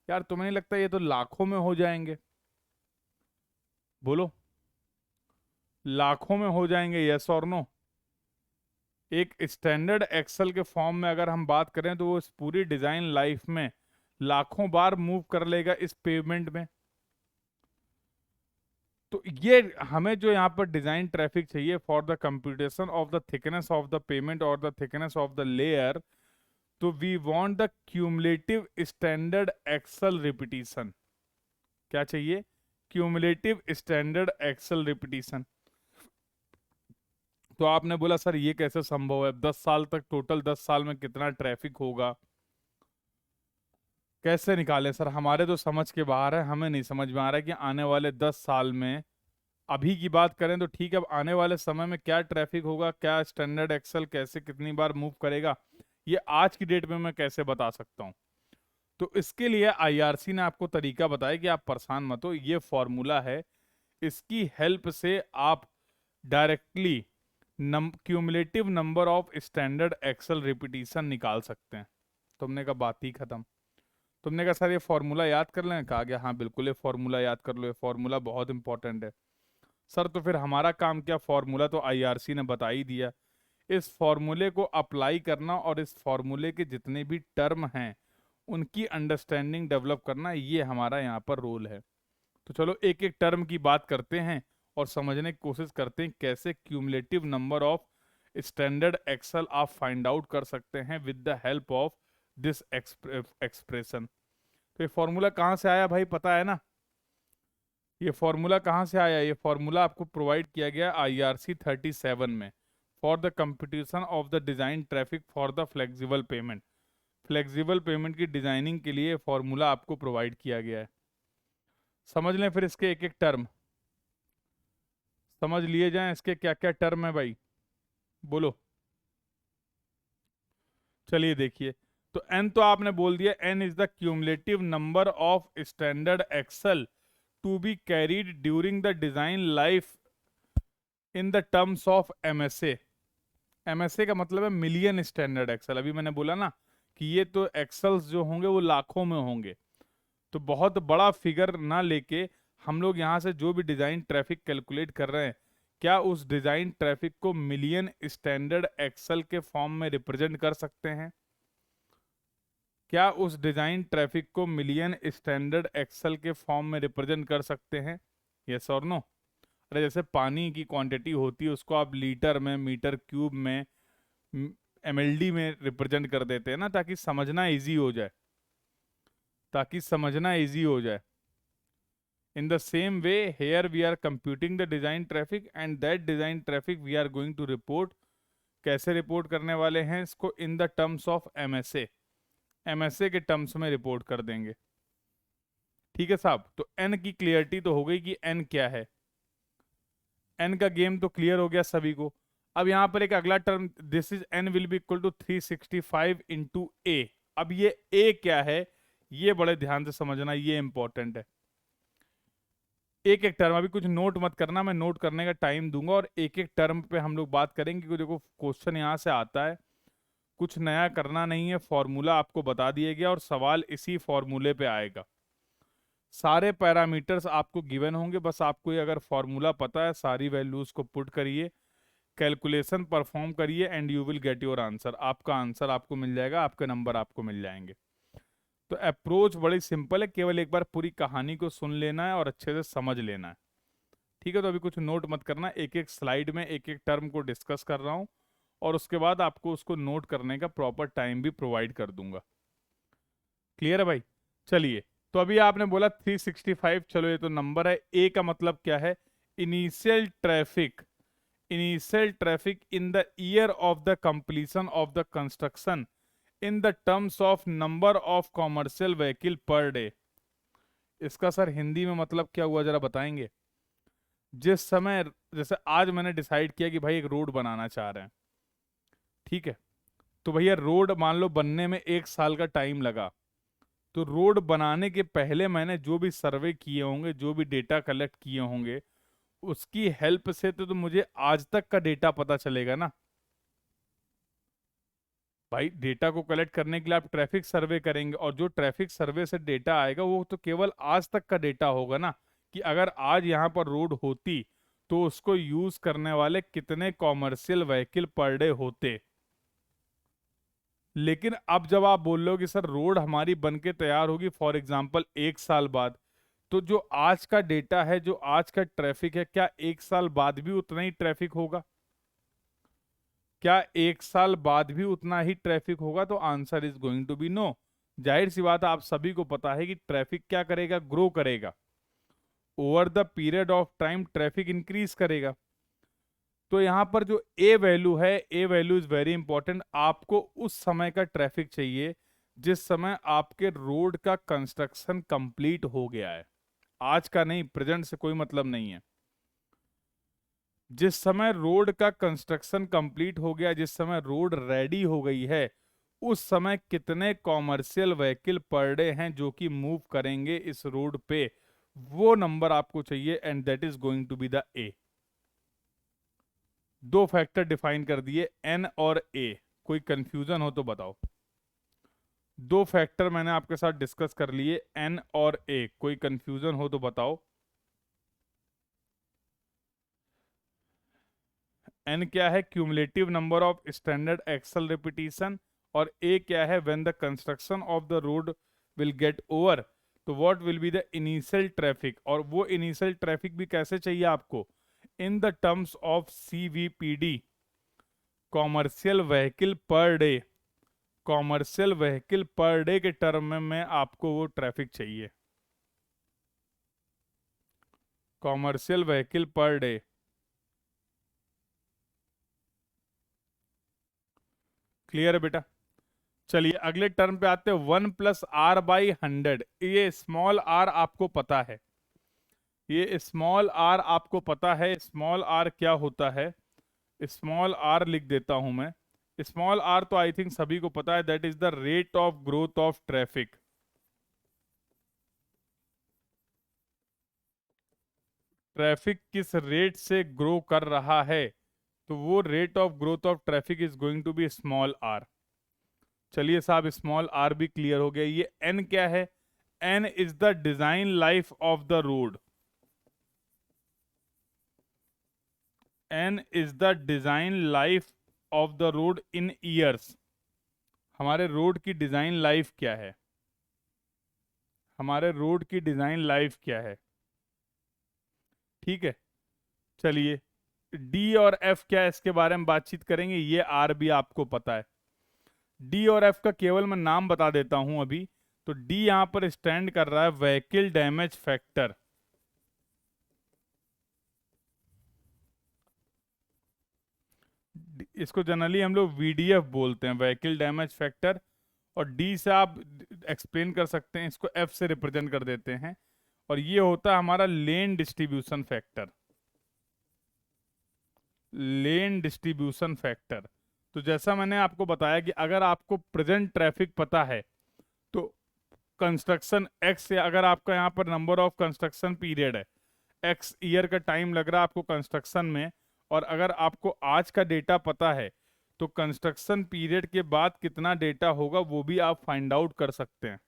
यार तुम्हें नहीं लगता ये तो लाखों में हो जाएंगे? बोलो, लाखों में हो जाएंगे, यस और नो? एक स्टैंडर्ड एक्सल के फॉर्म में अगर हम बात करें तो वो इस पूरी डिजाइन लाइफ में लाखों बार मूव कर लेगा इस पेमेंट में। तो ये हमें जो यहाँ पर डिजाइन ट्रैफिक चाहिए for the computation of the thickness of the pavement और the thickness of the layer, तो we want the cumulative standard axle repetition. क्या चाहिए? Cumulative standard axle repetition. तो आपने बोला सर ये कैसे संभव है? 10 साल तक, टोटल 10 साल में कितना ट्रैफिक होगा, कैसे निकालें? सर हमारे तो समझ के बाहर है, हमें नहीं समझ में आ रहा है कि आने वाले 10 साल में, अभी की बात करें तो ठीक है, अब आने वाले समय में क्या ट्रैफिक होगा, क्या स्टैंडर्ड एक्सल कैसे कितनी बार मूव करेगा, ये आज की डेट में मैं कैसे बता सकता हूं? तो इसके लिए आईआरसी ने आपको तरीका बताया कि आप परेशान मत हो, ये फॉर्मूला है, इसकी हेल्प से आप directly cumulative number of standard axle repetition निकाल सकते हैं। तुमने कहा बात ही खत्म। तुमने कहा सर ये फॉर्मूला याद कर लें? कहा गया हाँ बिल्कुल, ये फॉर्मूला याद कर लो, ये फॉर्मूला बहुत इंपॉर्टेंट है। सर तो फिर हमारा काम क्या? फॉर्मूला तो आईआरसी ने बता ही दिया, इस फॉर्मूले को अप्लाई करना और इस फॉर्मूले के जितने भी टर्म हैं उनकी अंडरस्टैंडिंग डेवलप करना, ये हमारा यहाँ पर रोल है। तो चलो एक एक टर्म की बात करते हैं और समझने की कोशिश करते हैं कैसे cumulative number of standard axle आप फाइंड आउट कर सकते हैं with the help of this expression. तो ये फॉर्मूला कहाँ से आया भाई, पता है ना? ये फॉर्मूला कहाँ से आया? ये फॉर्मूला आपको प्रोवाइड किया गया IRC 37 में, for the computation of the design traffic for the flexible payment. Flexible pavement की डिजाइनिंग के लिए फॉर्मूला आपको प्रोवाइड किया गया है। समझ लें फिर इसके एक एक टर्म, समझ लिए जाएं इसके क्या क्या टर्म है भाई, बोलो। चलिए देखिए, तो n तो आपने बोल दिया, n is the cumulative number of standard axle to be carried during the design life in the terms of MSA। MSA का मतलब है मिलियन स्टैंडर्ड एक्सल। अभी मैंने बोला ना कि ये तो एक्सल्स जो होंगे वो लाखों में होंगे, तो बहुत बड़ा फिगर ना लेके हम लोग यहाँ से जो भी डिजाइन ट्रैफिक कैलकुलेट कर रहे हैं, क्या उस डिजाइन ट्रैफिक को मिलियन स्टैंडर्ड एक्सल के फॉर्म में रिप्रेजेंट कर सकते हैं? क्या उस डिजाइन ट्रैफिक को मिलियन स्टैंडर्ड एक्सल के फॉर्म में रिप्रेजेंट कर सकते हैं, यस और नो? अरे जैसे पानी की क्वांटिटी होती है उसको आप लीटर में, मीटर क्यूब में, MLD में रिप्रेजेंट कर देते हैं ना, ताकि समझना इजी हो जाए, ताकि समझना इजी हो जाए। In the same way, here we are computing the design traffic and that design traffic we are going to report। कैसे रिपोर्ट करने वाले हैं इसको? in the terms of MSA। MSA के टर्म्स में रिपोर्ट कर देंगे, ठीक है साहब? तो n की क्लियरिटी तो हो गई कि n क्या है, n का गेम तो क्लियर हो गया सभी को। अब यहां पर एक अगला term, this is n will be equal to 365 into a। अब ये a क्या है, ये बड़े ध्यान से समझना, ये इंपॉर्टेंट है। एक एक टर्म, अभी कुछ नोट मत करना, मैं नोट करने का टाइम दूंगा और एक एक टर्म पे हम लोग बात करेंगे, क्योंकि देखो क्वेश्चन यहाँ से आता है, कुछ नया करना नहीं है, फॉर्मूला आपको बता दिया गया और सवाल इसी फॉर्मूले पे आएगा। सारे पैरामीटर्स आपको गिवन होंगे, बस आपको ये अगर फॉर्मूला पता है, सारी वैल्यूज को पुट करिए, कैलकुलेशन परफॉर्म करिए and you will get your answer. आपका आंसर आपको मिल जाएगा, आपके नंबर आपको मिल जाएंगे। तो अप्रोच बड़ी सिंपल है, केवल एक बार पूरी कहानी को सुन लेना है और अच्छे से समझ लेना है। ठीक है, तो अभी कुछ नोट मत करना, एक एक स्लाइड में एक एक टर्म को डिस्कस कर रहा हूँ और उसके बाद आपको उसको नोट करने का प्रॉपर टाइम भी प्रोवाइड कर दूंगा। क्लियर है भाई? चलिए, तो अभी आपने बोला 365, चलो ये तो नंबर है। ए का मतलब क्या है? Initial traffic. Initial traffic in the year of the completion of the construction in the terms of number of commercial vehicle per day. इसका सर हिंदी में मतलब क्या हुआ, जरा बताएंगे? जिस समय, जैसे आज मैंने डिसाइड किया कि भाई एक रोड बनाना चाह रहे हैं, ठीक है, तो भैया रोड मान लो बनने में 1 साल का टाइम लगा, तो रोड बनाने के पहले मैंने जो भी सर्वे किए होंगे, जो भी डेटा कलेक्ट किए होंगे, उसकी हेल्प से तो मुझे आज तक का डेटा पता चलेगा ना भाई। डेटा को कलेक्ट करने के लिए आप ट्रैफिक सर्वे करेंगे, और जो ट्रैफिक सर्वे से डेटा आएगा वो तो केवल आज तक का डेटा होगा ना, कि अगर आज यहाँ पर रोड होती तो उसको यूज करने वाले कितने कॉमर्शियल व्हीकल पर डे होते। लेकिन अब जब आप बोल रहे हो कि सर रोड हमारी बन के तैयार होगी फॉर एग्जांपल 1 साल बाद, तो जो आज का डेटा है, जो आज का ट्रैफिक है, क्या 1 साल बाद भी उतना ही ट्रैफिक होगा? क्या 1 साल बाद भी उतना ही ट्रैफिक होगा? तो answer is going to be no. जाहिर सी बात है, आप सभी को पता है कि ट्रैफिक क्या करेगा? ग्रो करेगा। Over the period of time traffic increase करेगा। तो यहां पर जो ए वैल्यू है, ए वैल्यू इज वेरी इंपॉर्टेंट। आपको उस समय का ट्रैफिक चाहिए जिस समय आपके रोड का कंस्ट्रक्शन कंप्लीट हो गया है। आज का नहीं, प्रेजेंट से कोई मतलब नहीं है। जिस समय रोड का कंस्ट्रक्शन कंप्लीट हो गया, जिस समय रोड रेडी हो गई है, उस समय कितने कॉमर्शियल व्हीकल पर डे हैं जो कि मूव करेंगे इस रोड पे, वो नंबर आपको चाहिए, and that is going to be the A. दो फैक्टर डिफाइन कर दिए, एन और ए। कोई कंफ्यूजन हो तो बताओ। दो फैक्टर मैंने आपके साथ डिस्कस कर लिए, एन और ए। कोई कंफ्यूजन हो तो बताओ। एन क्या है? Cumulative number of standard axle repetition. और ए क्या है? When the construction of the road will get over, तो what will be the initial traffic. और वो इनिशियल ट्रैफिक भी कैसे चाहिए आपको? In the terms of CVPD, commercial vehicle per day. Commercial vehicle per day के टर्म में आपको वो ट्रैफिक चाहिए, commercial vehicle per day. Clear है बेटा? चलिए अगले टर्म पे आते हैं, 1+r/100। ये स्मॉल आर आपको पता है, ये स्मॉल आर आपको पता है। स्मॉल आर क्या होता है? स्मॉल आर लिख देता हूं मैं। स्मॉल आर तो आई थिंक सभी को पता है, that is the rate of growth of traffic. Traffic किस रेट से ग्रो कर रहा है, तो वो rate of growth of traffic is going to be small R. चलिए साहब, स्मॉल आर भी क्लियर हो गया। ये एन क्या है? N is the design life of the road. N is the design life of the road in years. हमारे road की डिजाइन लाइफ क्या है? हमारे रोड की डिजाइन लाइफ क्या है? ठीक है, चलिए डी और एफ क्या है इसके बारे में बातचीत करेंगे। ये आर भी आपको पता है। डी और एफ का केवल मैं नाम बता देता हूं अभी। तो डी यहां पर स्टैंड कर रहा है व्हीकल डैमेज फैक्टर। इसको जनरली हम लोग वीडीएफ बोलते हैं, व्हीकल डैमेज फैक्टर। और डी से आप एक्सप्लेन कर सकते हैं, इसको एफ से रिप्रेजेंट कर देते हैं। और ये होता है हमारा लेन डिस्ट्रीब्यूशन फैक्टर। लेन डिस्ट्रीब्यूशन फैक्टर। तो जैसा मैंने आपको बताया कि अगर आपको प्रेजेंट ट्रैफिक पता है, तो कंस्ट्रक्शन एक्स से, अगर आपका यहाँ पर नंबर ऑफ कंस्ट्रक्शन पीरियड है, एक्स ईयर का टाइम लग रहा है आपको कंस्ट्रक्शन में, और अगर आपको आज का डेटा पता है, तो कंस्ट्रक्शन पीरियड के बाद कितना डेटा होगा वो भी आप फाइंड आउट कर सकते हैं।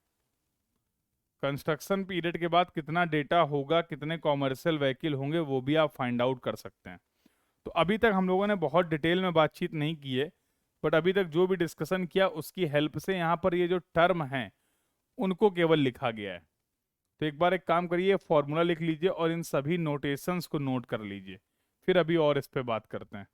कंस्ट्रक्शन पीरियड के बाद कितना डेटा होगा, कितने कॉमर्शियल व्हीकल होंगे, वो भी आप फाइंड आउट कर सकते हैं। तो अभी तक हम लोगों ने बहुत डिटेल में बातचीत नहीं की है, बट अभी तक जो भी डिस्कशन किया उसकी हेल्प से यहाँ पर ये जो टर्म है उनको केवल लिखा गया है। तो एक बार एक काम करिए, फॉर्मूला लिख लीजिए और इन सभी नोटेशंस को नोट कर लीजिए, फिर अभी और इस पे बात करते हैं।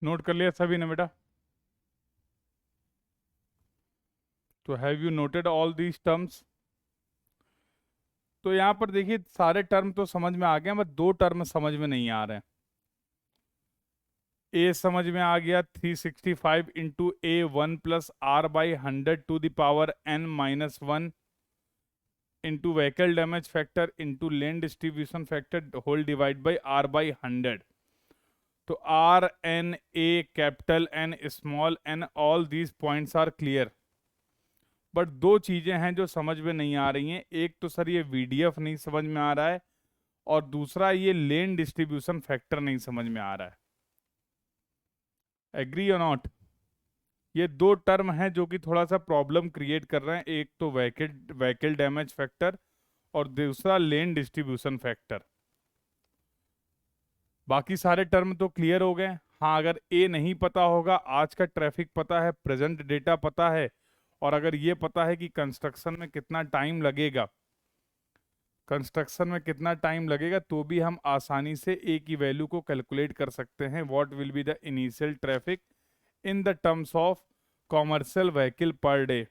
नोट कर लिया सभी ने बेटा? तो have you noted all these terms? तो यहाँ पर देखिए सारे टर्म तो समझ में आ गए, बस दो टर्म समझ में नहीं आ रहे हैं। ए समझ में आ गया, 365 into A 1 + R/100 to the power n - 1 into vehicle damage factor into lane distribution factor whole divide by R by 100। तो R n A capital N small n all these points are clear. But दो चीजें हैं जो समझ में नहीं आ रही हैं। एक तो सर ये वीडीएफ नहीं समझ में आ रहा है, और दूसरा ये लेन डिस्ट्रीब्यूशन फैक्टर नहीं समझ में आ रहा है। एग्री और नॉट? ये दो टर्म हैं जो कि थोड़ा सा प्रॉब्लम क्रिएट कर रहे हैं। एक तो व्हीकल डैमेज फैक्टर और दूसरा लेन डिस्ट्रीब्यूशन फैक्टर। बाकी सारे टर्म तो क्लियर हो गए। हाँ, अगर ए नहीं पता होगा, आज का ट्रैफिक पता है, प्रेजेंट डेटा पता है, और अगर ये पता है कि कंस्ट्रक्शन में कितना टाइम लगेगा, तो भी हम आसानी से ए की वैल्यू को कैलकुलेट कर सकते हैं। What will be the initial traffic in the terms of commercial vehicle per day.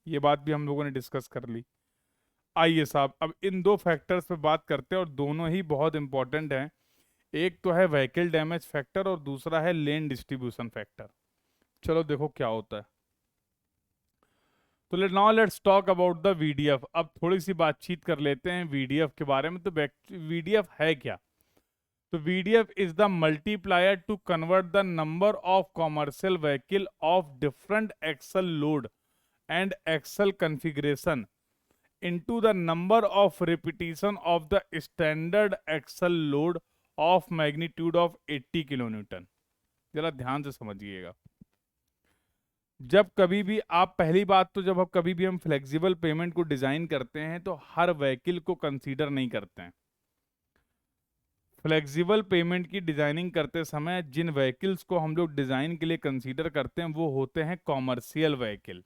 ये बात भी हम लोगों ने डिस्कस कर ली। आइए साहब, अब इन दो फैक्टर्स पे बात करते हैं, और दोनों ही बहुत इंपॉर्टेंट हैं। एक तो है व्हीकल डैमेज फैक्टर और दूसरा है लेन डिस्ट्रीब्यूशन फैक्टर। चलो देखो क्या होता है। तो now let's talk about the VDF. अब थोड़ी सी बातचीत कर लेते हैं वीडीएफ के बारे में। तो वीडीएफ है क्या? तो VDF is the multiplier to convert the number of commercial vehicle of different axle load and axle configuration into the number of repetition of the standard axle load of magnitude of 80 kilonewton. जरा ध्यान से समझिएगा। जब कभी भी आप, पहली बात तो जब कभी भी हम फ्लेक्सिबल पेमेंट को डिजाइन करते हैं तो हर व्हीकल को कंसीडर नहीं करते हैं। फ्लेक्सिबल पेमेंट की डिजाइनिंग करते समय जिन व्हीकल्स को हम लोग डिजाइन के लिए कंसीडर करते हैं वो होते हैं कॉमर्शियल व्हीकल।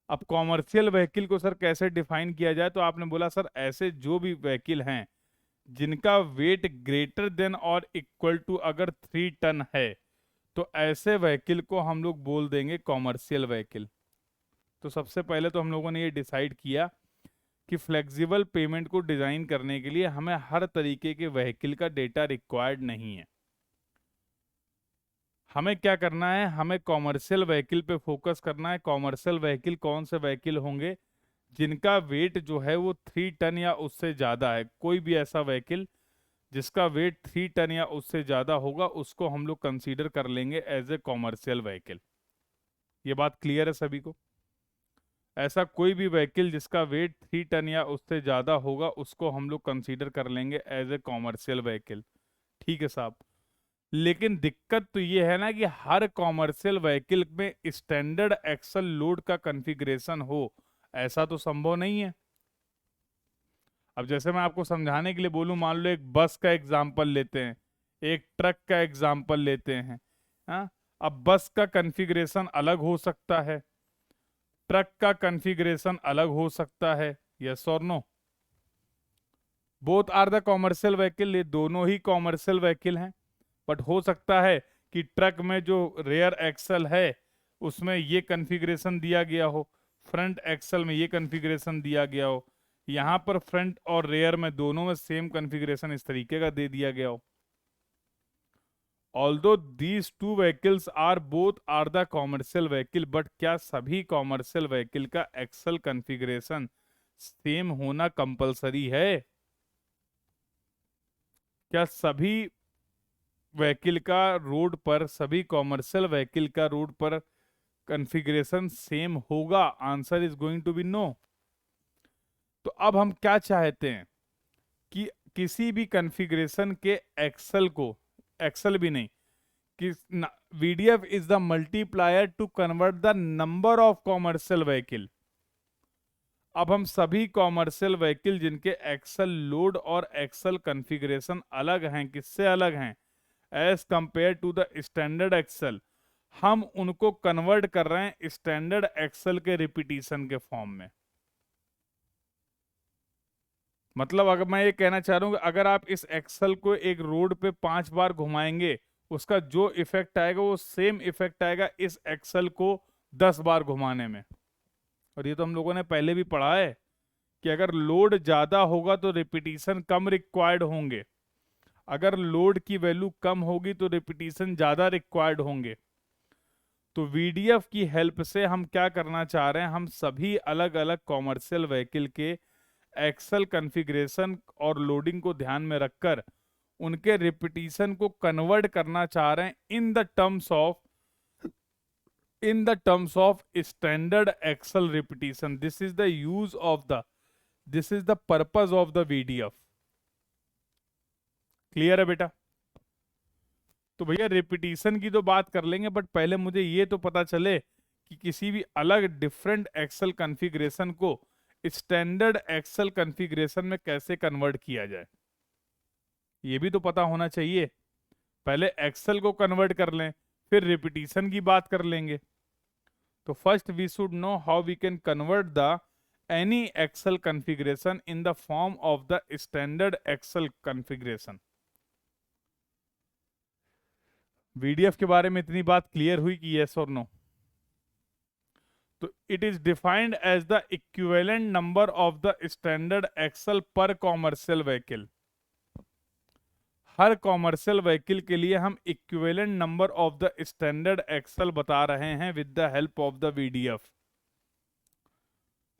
अब कॉमर्शियल व्हीकल को सर कैसे डिफाइन किया जाए? तो आपने बोला सर ऐसे जो भी व्हीकल हैं जिनका वेट ग्रेटर देन और इक्वल टू अगर 3 टन है, तो ऐसे व्हीकल को हम लोग बोल देंगे कॉमर्शियल व्हीकल। तो सबसे पहले तो हम लोगों ने ये डिसाइड किया कि फ्लेक्सिबल पेमेंट को डिजाइन करने के लिए हमें हर तरीके के व्हीकल का डेटा रिक्वायर्ड नहीं है। हमें क्या करना है? हमें कॉमर्शियल व्हीकल पे फोकस करना है। कॉमर्शियल व्हीकल कौन से व्हीकल होंगे? जिनका वेट जो है वो 3 टन या उससे ज़्यादा है। कोई भी ऐसा व्हीकल जिसका वेट 3 टन या उससे ज़्यादा होगा उसको हम लोग कंसीडर कर लेंगे एज ए कॉमर्शियल व्हीकल। ये बात क्लियर है सभी को? ऐसा कोई भी व्हीकल जिसका वेट 3 टन या उससे ज़्यादा होगा उसको हम लोग कंसीडर कर लेंगे एज ए कॉमर्शियल व्हीकल। ठीक है साहब। लेकिन दिक्कत तो ये है ना कि हर कॉमर्शियल व्हीकल में स्टैंडर्ड एक्सल लोड का कॉन्फ़िगरेशन हो, ऐसा तो संभव नहीं है। अब जैसे मैं आपको समझाने के लिए बोलूं, मान लो एक बस का एग्जांपल लेते हैं, एक ट्रक का एग्जांपल लेते हैं। हाँ, अब बस का कॉन्फ़िगरेशन अलग हो सकता है, ट्रक का कॉन्फ़िगरेशन अलग हो सकता है। यस और no? Both are the commercial vehicle, ये दोनों ही कॉमर्शियल व्हीकल हैं। बट हो सकता है कि ट्रक में जो रेयर एक्सल है उसमें ये कॉन्फ़िगरेशन दिया गया हो, फ्रंट एक्सल में ये कॉन्फ़िगरेशन दिया गया हो, यहाँ पर फ्रंट और रेयर में दोनों में सेम कॉन्फ़िगरेशन इस तरीके का दे दिया गया हो। Although these two vehicles are both are the commercial vehicle, but क्या सभी कॉमर्शियल व्हीकल का एक्सल कॉन्फ़िगरेशन सेम होना कंपलसरी है? क्या सभी व्हीकल का रोड पर, सभी कॉमर्शियल व्हीकल का रोड पर कॉन्फ़िगरेशन सेम होगा? Answer is going to be no. तो अब हम क्या चाहते हैं कि किसी भी कॉन्फ़िगरेशन के एक्सल को, एक्सल भी नहीं, कि VDF is the multiplier to convert the number of commercial vehicle. अब हम सभी कॉमर्शियल व्हीकल जिनके एक्सल लोड और एक्सल कॉन्फ़िगरेशन अलग हैं, किससे अलग हैं? As compare to the standard axle, हम उनको कन्वर्ट कर रहे हैं स्टैंडर्ड एक्सल के रिपीटिशन के फॉर्म में। मतलब अगर मैं ये कहना चाह रहा हूं कि अगर आप इस एक्सल को एक रोड पे 5 बार घुमाएंगे, उसका जो इफेक्ट आएगा वो सेम इफेक्ट आएगा इस एक्सल को 10 बार घुमाने में। और ये तो हम लोगों ने पहले भी पढ़ा है कि अगर लोड ज्यादा होगा तो रिपीटिशन कम रिक्वायर्ड होंगे, अगर लोड की वैल्यू कम होगी तो रिपीटिशन ज्यादा रिक्वायर्ड होंगे। तो वीडीएफ की हेल्प से हम क्या करना चाह रहे हैं, हम सभी अलग अलग कॉमर्शियल व्हीकल के एक्सेल कॉन्फ़िगरेशन और लोडिंग को ध्यान में रखकर उनके रिपीटिशन को कन्वर्ट करना चाह रहे हैं in the terms of standard axle repetition. This is the purpose of the VDF. Clear है बेटा? तो भैया रिपीटिशन की तो बात कर लेंगे, बट पहले मुझे ये तो पता चले कि किसी भी अलग डिफरेंट एक्सेल कॉन्फ़िगरेशन को स्टैंडर्ड एक्सेल कॉन्फ़िगरेशन में कैसे कन्वर्ट किया जाए, ये भी तो पता होना चाहिए। पहले एक्सेल को कन्वर्ट कर लें, फिर रिपीटिशन की बात कर लेंगे। तो first we should know how we can convert the any axle configuration in the form of the standard axle configuration. VDF के बारे में इतनी बात क्लियर हुई कि यस और नो? तो it is defined as the equivalent number of the standard axle per commercial vehicle. हर कॉमर्शियल व्हीकल के लिए हम equivalent number of the standard axle बता रहे हैं with the help of the VDF.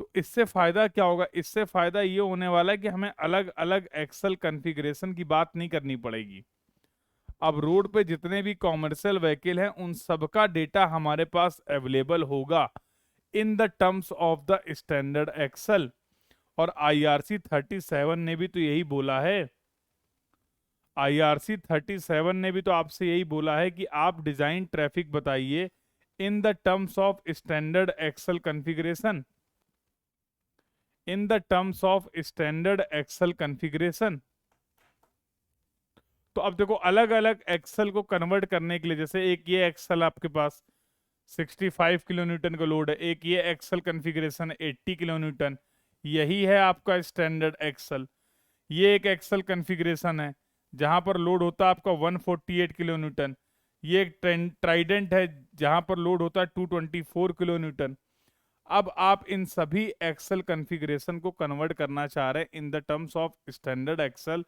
तो इससे फायदा क्या होगा? इससे फायदा ये होने वाला है कि हमें अलग अलग एक्सेल कॉन्फ़िगरेशन की बात नहीं करनी पड़ेगी। अब रोड पे जितने भी कॉमर्शियल व्हीकल हैं उन सबका डेटा हमारे पास अवेलेबल होगा in the terms of the standard axle. और IRC 37 ने भी तो यही बोला है। IRC 37 ने भी तो आपसे यही बोला है कि आप डिजाइन ट्रैफिक बताइए in the terms of standard axle configuration, in the terms of standard axle configuration. तो अब देखो अलग अलग एक्सेल को कन्वर्ट करने के लिए, जैसे एक ये एक्सेल आपके पास 65 किलो न्यूटन का लोड है, एक ये एक्सेल कॉन्फ़िगरेशन 80 किलो न्यूटन, यही है आपका स्टैंडर्ड एक्सेल। ये एक एक्सेल कॉन्फ़िगरेशन है जहां पर लोड होता है आपका 148 किलो न्यूटन। ये एक ट्राइडेंट है जहां पर लोड होता है 224 किलो न्यूटन। अब आप इन सभी एक्सेल कॉन्फ़िगरेशन को कन्वर्ट करना चाह रहे हैं in the terms of standard axle.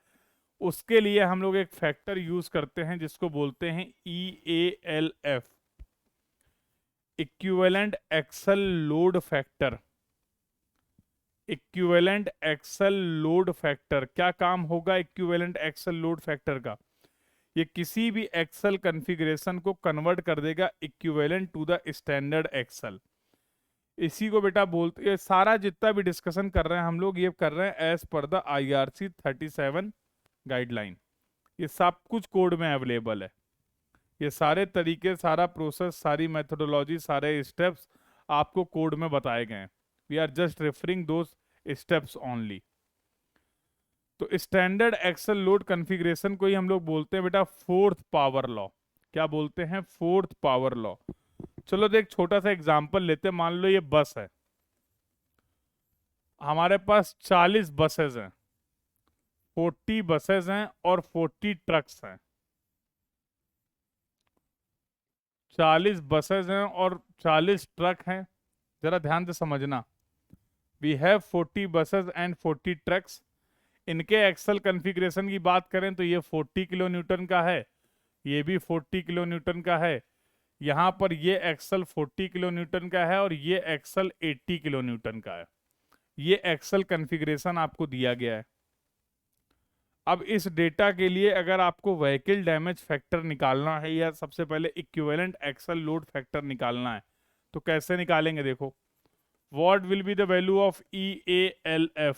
उसके लिए हम लोग एक फैक्टर यूज करते हैं जिसको बोलते हैं EALF, equivalent axle load factor. Equivalent axle load factor क्या काम होगा? इक्विवेलेंट एक्सेल लोड फैक्टर का, ये किसी भी एक्सेल कॉन्फ़िगरेशन को कन्वर्ट कर देगा equivalent to the standard axle. इसी को बेटा बोलते हैं, सारा जितना भी डिस्कशन कर रहे हैं हम लोग ये कर रहे हैं as per the IRC 37 guideline. ये सब कुछ कोड में अवेलेबल है। ये सारे तरीके, सारा प्रोसेस, सारी मेथोडोलॉजी, सारे स्टेप्स आपको कोड में बताए गए हैं। We are just referring those steps only. तो स्टैंडर्ड एक्सेल लोड कॉन्फ़िगरेशन को ही हम लोग बोलते हैं बेटा फोर्थ पावर लॉ। क्या बोलते हैं? Fourth power law. चलो तो एक छोटा सा एग्जांपल लेते हैं। मान लो ये बस है, हमारे पास 40 बसेस हैं, 40 बसेस हैं और 40 ट्रक्स हैं। 40 बसेस हैं और 40 ट्रक हैं। जरा ध्यान से समझना। We have 40 buses and 40 trucks. इनके एक्सेल कॉन्फ़िगरेशन की बात करें तो ये 40 किलो न्यूटन का है, ये भी 40 किलो न्यूटन का है। यहाँ पर ये एक्सेल 40 किलो न्यूटन का है और ये एक्सेल 80 किलो न्यूटन का है। ये एक्सेल कॉन्फ़िगरेशन आपको दिया गया है। अब इस डेटा के लिए अगर आपको व्हीकल डैमेज फैक्टर निकालना है या सबसे पहले इक्विवेलेंट एक्सेल लोड फैक्टर निकालना है, तो कैसे निकालेंगे? देखो, what will be the value of EALF।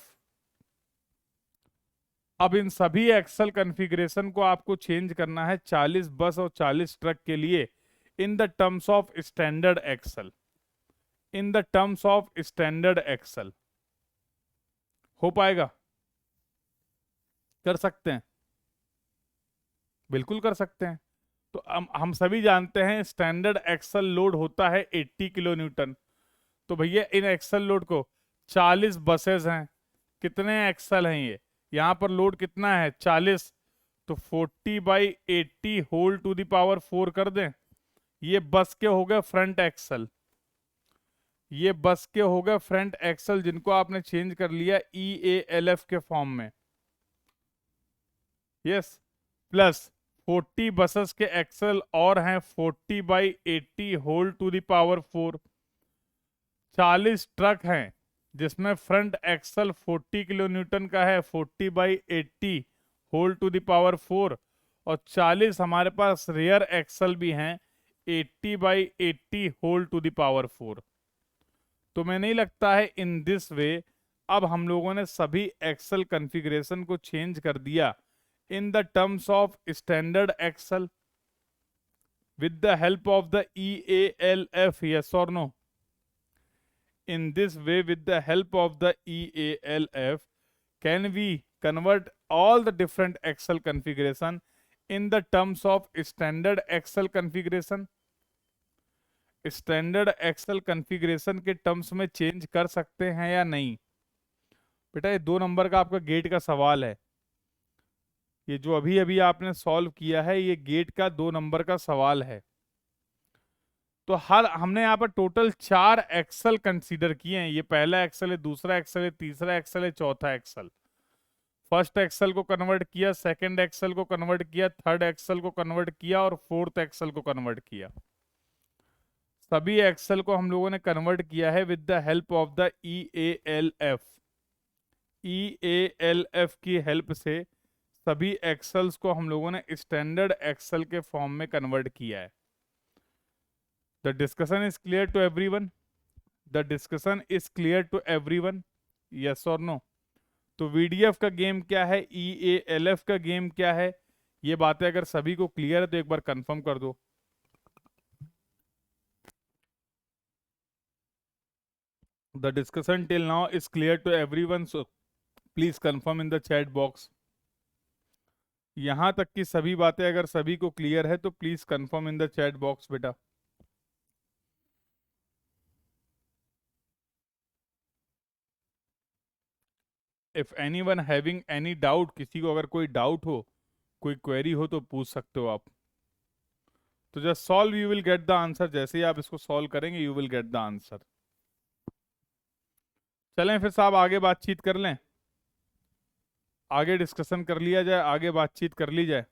अब इन सभी एक्सेल कॉन्फ़िगरेशन को आपको चेंज करना है 40 बस और 40 ट्रक के लिए in the terms of standard axle, in the terms of standard axle. हो पाएगा? कर सकते हैं? बिल्कुल कर सकते हैं। तो हम सभी जानते हैं स्टैंडर्ड एक्सेल लोड होता है 80 किलो न्यूटन। तो भैया इन एक्सेल लोड को 40 बसेस हैं, कितने एक्सेल हैं ये? यहाँ पर लोड कितना है? 40। तो 40/80 होल टू द पावर 4 कर दें। ये बस के हो गए फ्रंट एक्सेल, ये बस के हो गए फ्रंट एक्सेल जिनको आपने चेंज कर लिया EALF के फॉर्म में। यस, प्लस 40 बसेस के एक्सल और हैं 40/80 whole to the power 4। 40 truck हैं जिसमें फ्रंट एक्सल 40 किलो न्यूटन का है 40/80 होल टू द पावर 4, और 40 हमारे पास रियर एक्सल भी हैं 80/80 होल टू द पावर 4। तो मैं नहीं लगता है इन दिस वे अब हम लोगों ने सभी एक्सल कॉन्फ़िगरेशन को चेंज कर दिया in the terms of standard axle with the help of the EALF, yes or no? In this way, with the help of the EALF, can we convert all the different Excel configuration in the terms of standard Excel configuration? Standard axle configuration के terms में change कर सकते हैं या नहीं? बेटा ये 2 number का आपका गेट का सवाल है। ये जो अभी अभी आपने सॉल्व किया है ये गेट का 2 नंबर का सवाल है। तो हर हमने यहाँ पर टोटल 4 एक्सेल कंसीडर किए हैं। ये पहला एक्सेल है, दूसरा एक्सेल है, तीसरा एक्सेल है, चौथा एक्सेल। फर्स्ट एक्सेल को कन्वर्ट किया, सेकंड एक्सेल को कन्वर्ट किया, थर्ड एक्सेल को कन्वर्ट किया और फोर्थ एक्सेल को कन्वर्ट किया। सभी एक्सेल को हम लोगों ने कन्वर्ट किया है with the help of the EALF। EALF की हेल्प से सभी एक्सेल्स को हम लोगों ने स्टैंडर्ड एक्सेल के फॉर्म में कन्वर्ट किया है। The discussion is clear to everyone? The discussion is clear to everyone? Yes or no? तो VDF का गेम क्या है, EALF का गेम क्या है, ये बातें अगर सभी को क्लियर है तो एक बार कंफर्म कर दो। The discussion till now is clear to everyone, so please confirm in the chat box. यहां तक की सभी बातें अगर सभी को क्लियर है तो please confirm in the chat box बेटा। If anyone having any doubt, किसी को अगर कोई डाउट हो, कोई क्वेरी हो तो पूछ सकते हो आप। तो just solve, you will get the answer. जैसे ही आप इसको सॉल्व करेंगे you will get the answer. चलें फिर साहब आगे बातचीत कर लें, आगे डिस्कशन कर लिया जाए, आगे बातचीत कर ली जाए।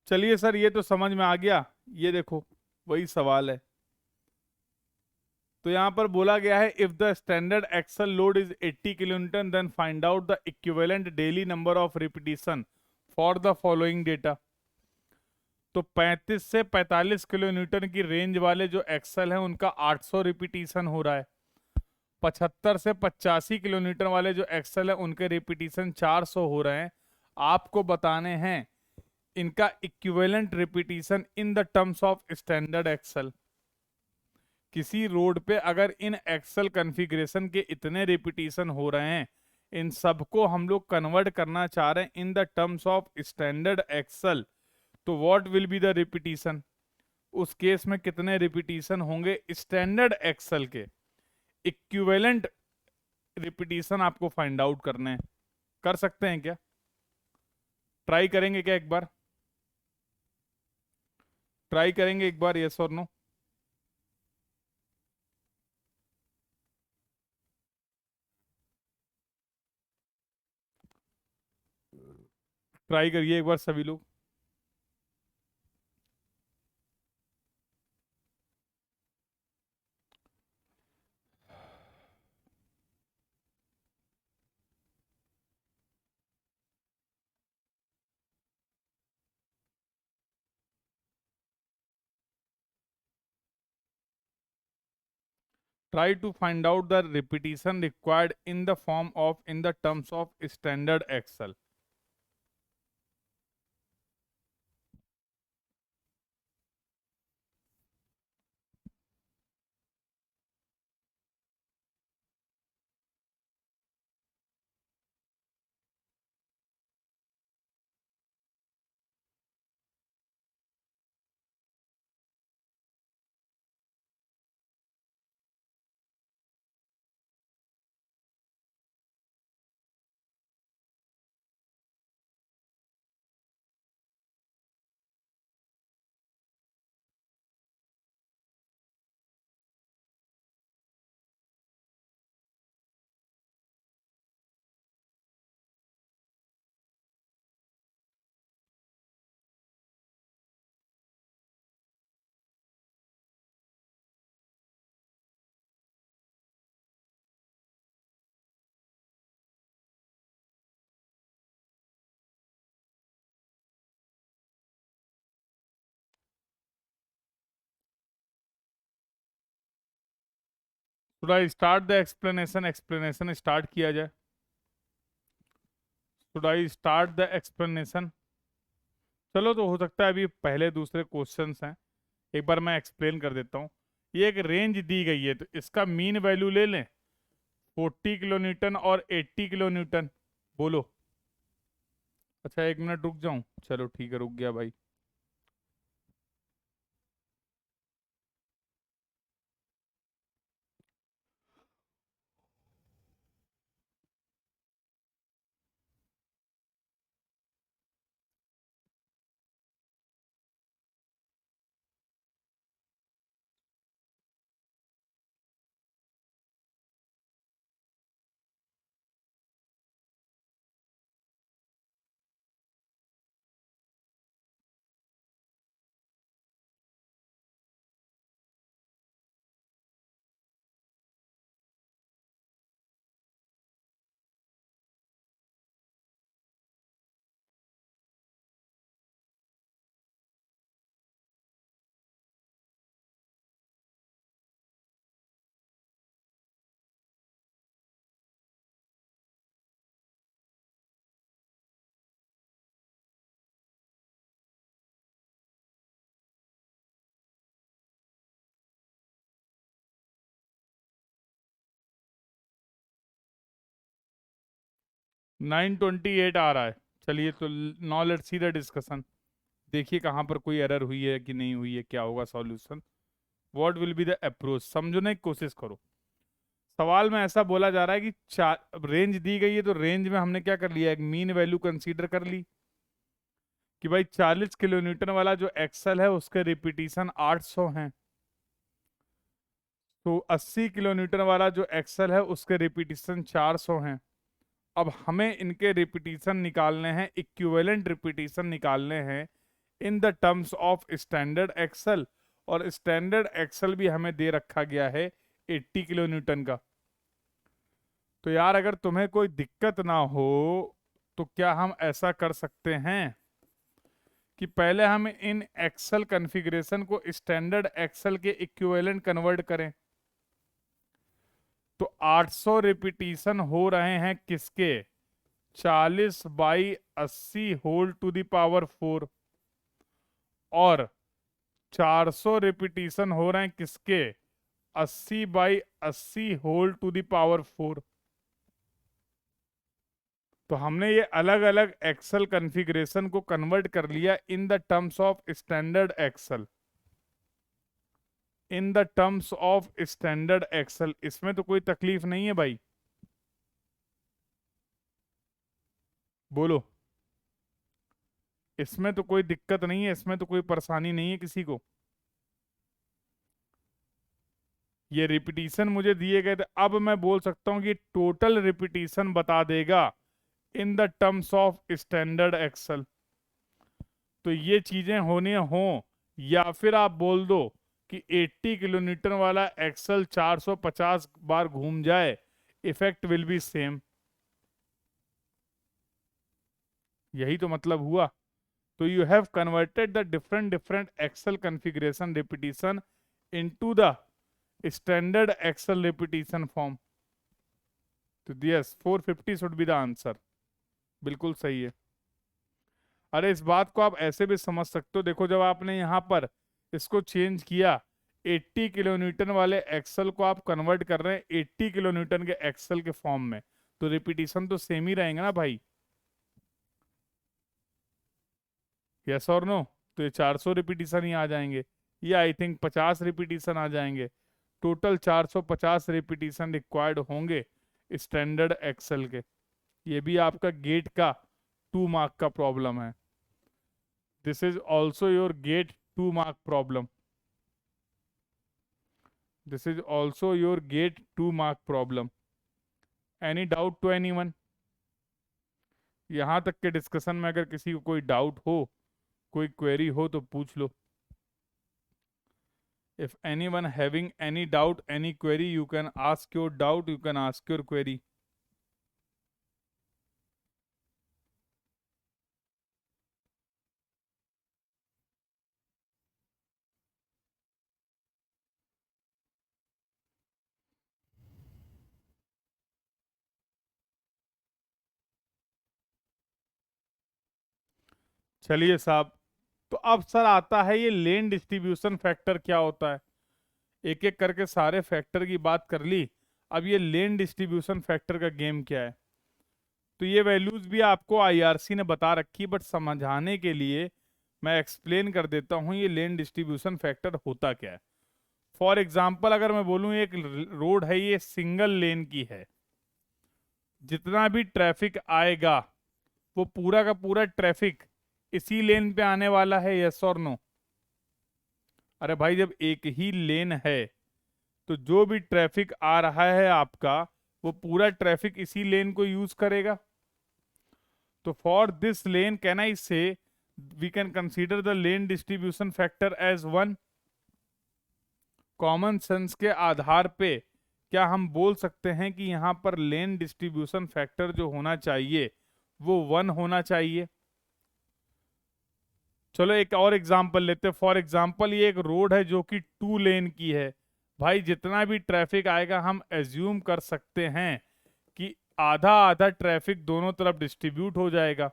चलिए सर ये तो समझ में आ गया, ये देखो वही सवाल है। तो यहां पर बोला गया है if the standard axle load is 80 kilonewton then find out the equivalent daily number of repetition for the following data. तो 35 से 45 किलो न्यूटन की रेंज वाले जो एक्सल हैं उनका 800 रिपीटिशन हो रहा है। 75 से 85 किलो न्यूटन वाले जो एक्सल है उनके रिपीटिशन 400 हो रहे हैं। आपको बताने हैं इनका equivalent repetition in the terms of standard axle. किसी रोड पे अगर इन एक्सल कॉन्फ़िगरेशन के इतने रिपीटिशन हो रहे हैं, इन सबको हम लोग कन्वर्ट करना चाह रहे हैं in the terms of standard axle, तो what will be the repetition? उस केस में कितने रिपीटिशन होंगे स्टैंडर्ड एक्सल के? इक्विवेलेंट रिपीटिशन आपको फाइंड आउट करने हैं। कर सकते हैं क्या? ट्राई करेंगे क्या एक बार? ट्राई करेंगे एक बार, यस और नो? ट्राई करिए एक बार सभी लोग। Try to find out the repetition required in the form of in the terms of standard Excel. Should I start the explanation? Explanation start किया जाए। Should I start the explanation? चलो, तो हो सकता है अभी पहले दूसरे क्वेश्चंस हैं, एक बार मैं एक्सप्लेन कर देता हूँ। ये एक रेंज दी गई है, तो इसका मीन वैल्यू ले लें, 40 किलो न्यूटन और 80 किलो न्यूटन। बोलो। अच्छा, 1 मिनट रुक जाऊं? चलो ठीक है, रुक गया भाई। नाइन 28 आ रहा है। चलिए, तो now let's see the discussion. देखिए कहाँ पर कोई एरर हुई है कि नहीं हुई है, क्या होगा solution, what will be the approach, समझने की कोशिश करो। सवाल में ऐसा बोला जा रहा है कि चार रेंज दी गई है, तो रेंज में हमने क्या कर लिया, एक मीन वैल्यू कंसीडर कर ली कि भाई 40 किलो न्यूटन वाला जो एक्सल है उसके रिपीटिशन 800 हैं। तो 80 किलो न्यूटन वाला जो एक्सल है उसके रिपीटिशन 400 हैं। अब हमें इनके रिपीटिशन निकालने हैं, इक्विवेलेंट रिपीटिशन निकालने हैं in the terms of standard axle. और स्टैंडर्ड एक्सल भी हमें दे रखा गया है 80 किलो न्यूटन का। तो यार, अगर तुम्हें कोई दिक्कत ना हो तो क्या हम ऐसा कर सकते हैं कि पहले हम इन एक्सल कॉन्फ़िगरेशन को स्टैंडर्ड एक्सल के इक्विवेलेंट कन्वर्ट करें। तो 800 रिपीटिशन हो रहे हैं किसके, 40/80 होल टू द पावर 4। और 400 रिपीटिशन हो रहे हैं किसके, 80/80 होल टू द पावर 4। तो हमने ये अलग अलग एक्सल कॉन्फ़िगरेशन को कन्वर्ट कर लिया in the terms of standard axle. In the terms of standard axle, इसमें तो कोई तकलीफ नहीं है भाई, बोलो। इसमें तो कोई दिक्कत नहीं है, इसमें तो कोई परेशानी नहीं है किसी को। ये रिपीटिशन मुझे दिए गए थे, अब मैं बोल सकता हूं कि टोटल रिपीटिशन बता देगा in the terms of standard axle. तो ये चीजें होनी हो, या फिर आप बोल दो कि 80 किलो न्यूटन वाला एक्सल 450 बार घूम जाए, इफेक्ट विल बी सेम। यही तो मतलब हुआ। तो you have converted the different different axle configuration repetition into the standard axle repetition form. तो yes, 450 should be the answer. बिल्कुल सही है। अरे, इस बात को आप ऐसे भी समझ सकते हो, देखो जब आपने यहाँ पर इसको चेंज किया, 80 किलो न्यूटन वाले एक्सल को आप कन्वर्ट कर रहे हैं 80 किलो न्यूटन के एक्सल के फॉर्म में, तो रिपीटिशन तो सेम ही रहेंगे ना भाई। यस और नो? तो ये 400 रिपीटिशन ही आ जाएंगे, ये आई थिंक 50 रिपीटिशन आ जाएंगे। टोटल 450 रिपीटिशन रिक्वायर्ड होंगे स्टैंडर्ड एक्सल के। ये भी आपका गेट का 2 मार्क का प्रॉब्लम है। This is also your gate 2 mark problem. This is also your gate 2 mark problem. Any doubt to any one? यहाँ तक के डिस्कशन में अगर किसी को कोई डाउट हो, कोई क्वेरी हो, तो पूछ लो। If anyone having any doubt, any query, you can ask your doubt, you can ask your query. चलिए साहब, तो अब सर आता है ये लेन डिस्ट्रीब्यूशन फैक्टर क्या होता है। एक एक करके सारे फैक्टर की बात कर ली, अब ये लेन डिस्ट्रीब्यूशन फैक्टर का गेम क्या है। तो ये वैल्यूज भी आपको आईआरसी ने बता रखी, बट समझाने के लिए मैं एक्सप्लेन कर देता हूँ ये लेन डिस्ट्रीब्यूशन फैक्टर होता क्या है। फॉर एग्जाम्पल अगर मैं बोलूँ एक रोड है, ये सिंगल लेन की है, जितना भी ट्रैफिक आएगा वो पूरा का पूरा ट्रैफिक इसी लेन पे आने वाला है, यस और नो। अरे भाई जब एक ही लेन है तो जो भी ट्रैफिक आ रहा है आपका, वो पूरा ट्रैफिक इसी लेन को यूज करेगा। तो for this lane can I say we can consider the lane distribution factor as 1। Common sense के आधार पे क्या हम बोल सकते हैं कि यहां पर लेन डिस्ट्रीब्यूशन फैक्टर जो होना चाहिए वो 1 होना चाहिए। चलो एक और एग्जांपल लेते हैं। फॉर एग्जांपल ये एक रोड है जो कि 2 लेन की है। भाई जितना भी ट्रैफिक आएगा हम एज्यूम कर सकते हैं कि आधा आधा ट्रैफिक दोनों तरफ डिस्ट्रीब्यूट हो जाएगा।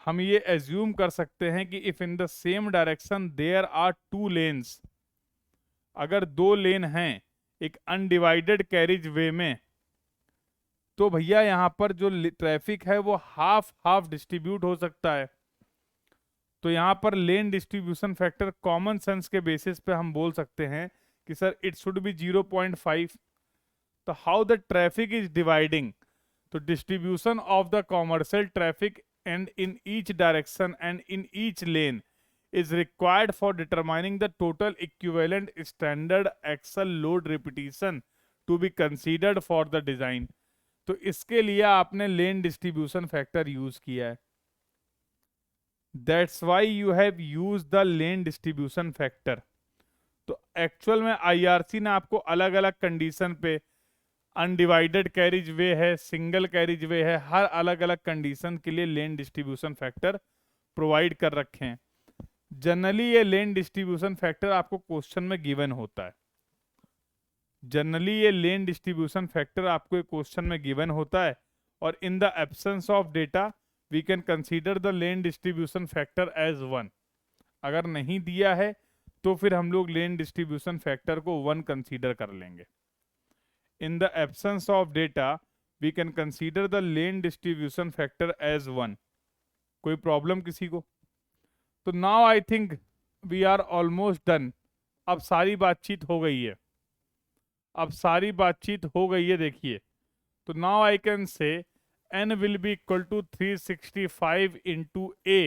हम ये एज्यूम कर सकते हैं कि if in the same direction there are 2 lanes, अगर 2 लेन हैं एक अनडिवाइडेड कैरिज वे में, तो भैया यहां पर जो ट्रैफिक है वो हाफ हाफ डिस्ट्रीब्यूट हो सकता है। तो यहां पर लेन डिस्ट्रीब्यूशन फैक्टर कॉमन सेंस के बेसिस पे हम बोल सकते हैं कि सर इट शुड बी 0.5। तो how the traffic is dividing, तो distribution of the commercial traffic and in each direction and in each lane is required for determining the total equivalent standard axle load repetition to be considered for the design। तो इसके लिए आपने लेन distribution factor use किया है। That's why you have use the lane distribution factor. तो actual में IRC ने आपको अलग अलग कंडीशन पे, अनडिवाइडेड कैरिज वे है, सिंगल कैरिज वे है, हर अलग अलग कंडीशन के लिए लेन डिस्ट्रीब्यूशन फैक्टर प्रोवाइड कर रखे हैं। जनरली ये लेन डिस्ट्रीब्यूशन फैक्टर आपको क्वेश्चन में गिवन होता है। जनरली ये लेन डिस्ट्रीब्यूशन फैक्टर आपको एक क्वेश्चन में गिवन होता है, और in the absence of data we can consider the lane distribution factor as 1। अगर नहीं दिया है तो फिर हम लोग लेन डिस्ट्रीब्यूशन फैक्टर को 1 कंसीडर कर लेंगे। In the absence of data we can consider the lane distribution factor as 1। कोई प्रॉब्लम किसी को? तो now I think we are almost done. अब सारी बातचीत हो गई है, अब सारी बातचीत हो गई है। देखिए, तो now I can say n will be equal to 365 into a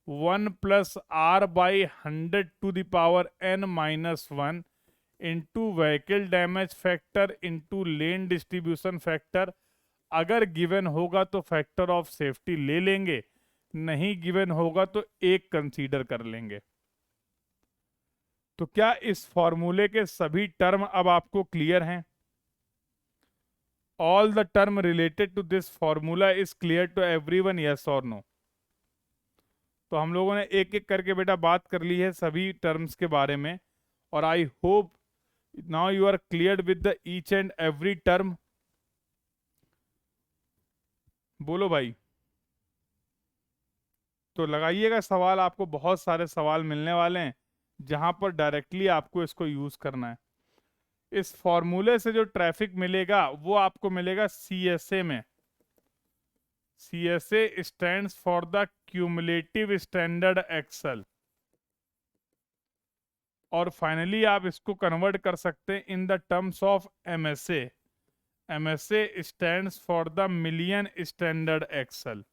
1 plus r by 100 to the power n minus 1 into vehicle damage factor into lane distribution factor. अगर गिवन होगा तो फैक्टर ऑफ सेफ्टी ले लेंगे, नहीं given होगा तो 1 consider कर लेंगे। तो क्या इस फॉर्मूले के सभी टर्म अब आपको क्लियर हैं? All the term related to this formula is clear to everyone, yes और नो? तो हम लोगों ने एक एक करके बेटा बात कर ली है सभी टर्म्स के बारे में, और I hope now you are clear with the each and every term. बोलो भाई। तो लगाइएगा सवाल, आपको बहुत सारे सवाल मिलने वाले हैं जहां पर डायरेक्टली आपको इसको यूज करना है। इस फॉर्मूले से जो ट्रैफिक मिलेगा वो आपको मिलेगा CSA में। CSA stands for the cumulative standard axle. और फाइनली आप इसको कन्वर्ट कर सकते हैं in the terms of MSA। MSA stands for the million standard axle.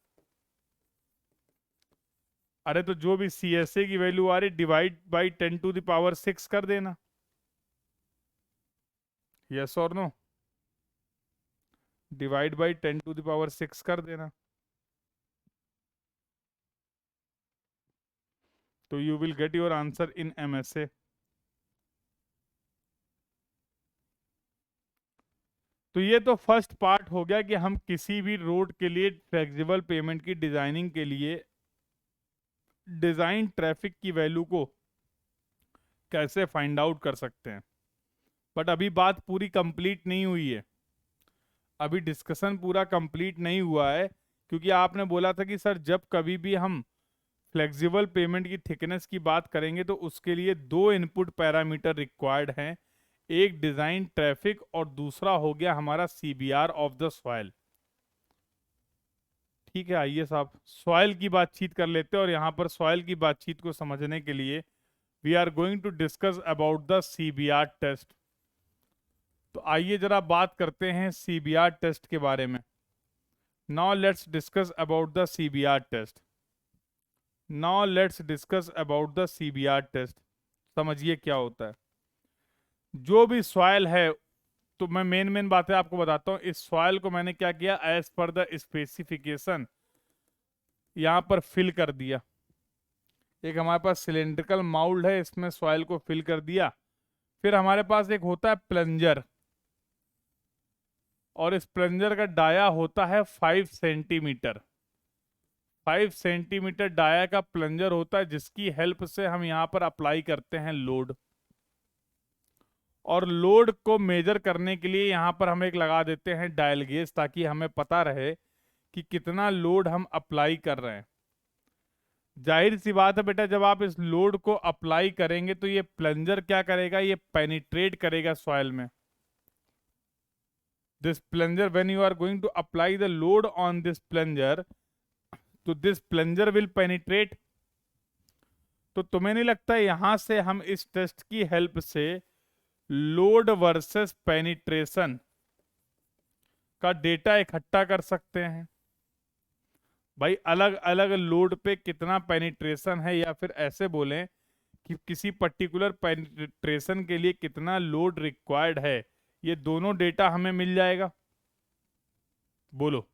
अरे तो जो भी CSA की वैल्यू आ रही divide by 10 to the power 6 कर देना, यस और no? Divide by 10 to the power 6 कर देना, तो you will get your answer in MSA। तो ये तो फर्स्ट पार्ट हो गया कि हम किसी भी रोड के लिए फ्लेक्सिबल पेमेंट की डिजाइनिंग के लिए डिजाइन ट्रैफिक की वैल्यू को कैसे फाइंड आउट कर सकते हैं। बट अभी बात पूरी कंप्लीट नहीं हुई है, अभी डिस्कशन पूरा कंप्लीट नहीं हुआ है, क्योंकि आपने बोला था कि सर जब कभी भी हम फ्लेक्सिबल पेमेंट की थिकनेस की बात करेंगे तो उसके लिए दो इनपुट पैरामीटर रिक्वायर्ड हैं, एक डिजाइन ट्रैफिक और दूसरा हो गया हमारा सीबीआर ऑफ द सॉइल। ठीक है, आइए साहब सॉइल की बातचीत कर लेते हैं, और यहाँ पर सॉइल की बातचीत को समझने के लिए we are going to discuss about the CBR test. तो आइए जरा बात करते हैं सीबीआर टेस्ट के बारे में। Now let's discuss about the CBR test. Now let's discuss about the CBR test. समझिए क्या होता है। जो भी सॉइल है, तो मैं मेन मेन बातें आपको बताता हूँ। इस सॉइल को मैंने क्या किया, एज पर द स्पेसिफिकेशन यहाँ पर फिल कर दिया। एक हमारे पास सिलेंड्रिकल माउल्ड है, इसमें सॉइल को फिल कर दिया। फिर हमारे पास एक होता है प्लंजर, और इस प्लंजर का डाया होता है 5 सेंटीमीटर। 5 सेंटीमीटर डाया का प्लंजर होता है, जिसकी हेल्प से हम यहाँ पर अप्लाई करते हैं लोड। और लोड को मेजर करने के लिए यहाँ पर हम एक लगा देते हैं डायल गेज, ताकि हमें पता रहे कि कितना लोड हम अप्लाई कर रहे हैं। जाहिर सी बात है बेटा, जब आप इस लोड को अप्लाई करेंगे तो ये प्लंजर क्या करेगा, ये पेनिट्रेट करेगा सॉइल में। This plunger, when you are going to apply the load on this plunger, तो दिस प्लंजर विल पेनिट्रेट। तो तुम्हें नहीं लगता यहां से हम इस टेस्ट की हेल्प से लोड वर्सेस पेनिट्रेशन का डेटा इकट्ठा कर सकते हैं? भाई अलग अलग लोड पे कितना पेनिट्रेशन है, या फिर ऐसे बोलें कि किसी पर्टिकुलर पेनिट्रेशन के लिए कितना लोड रिक्वायर्ड है, ये दोनों डेटा हमें मिल जाएगा। बोलो।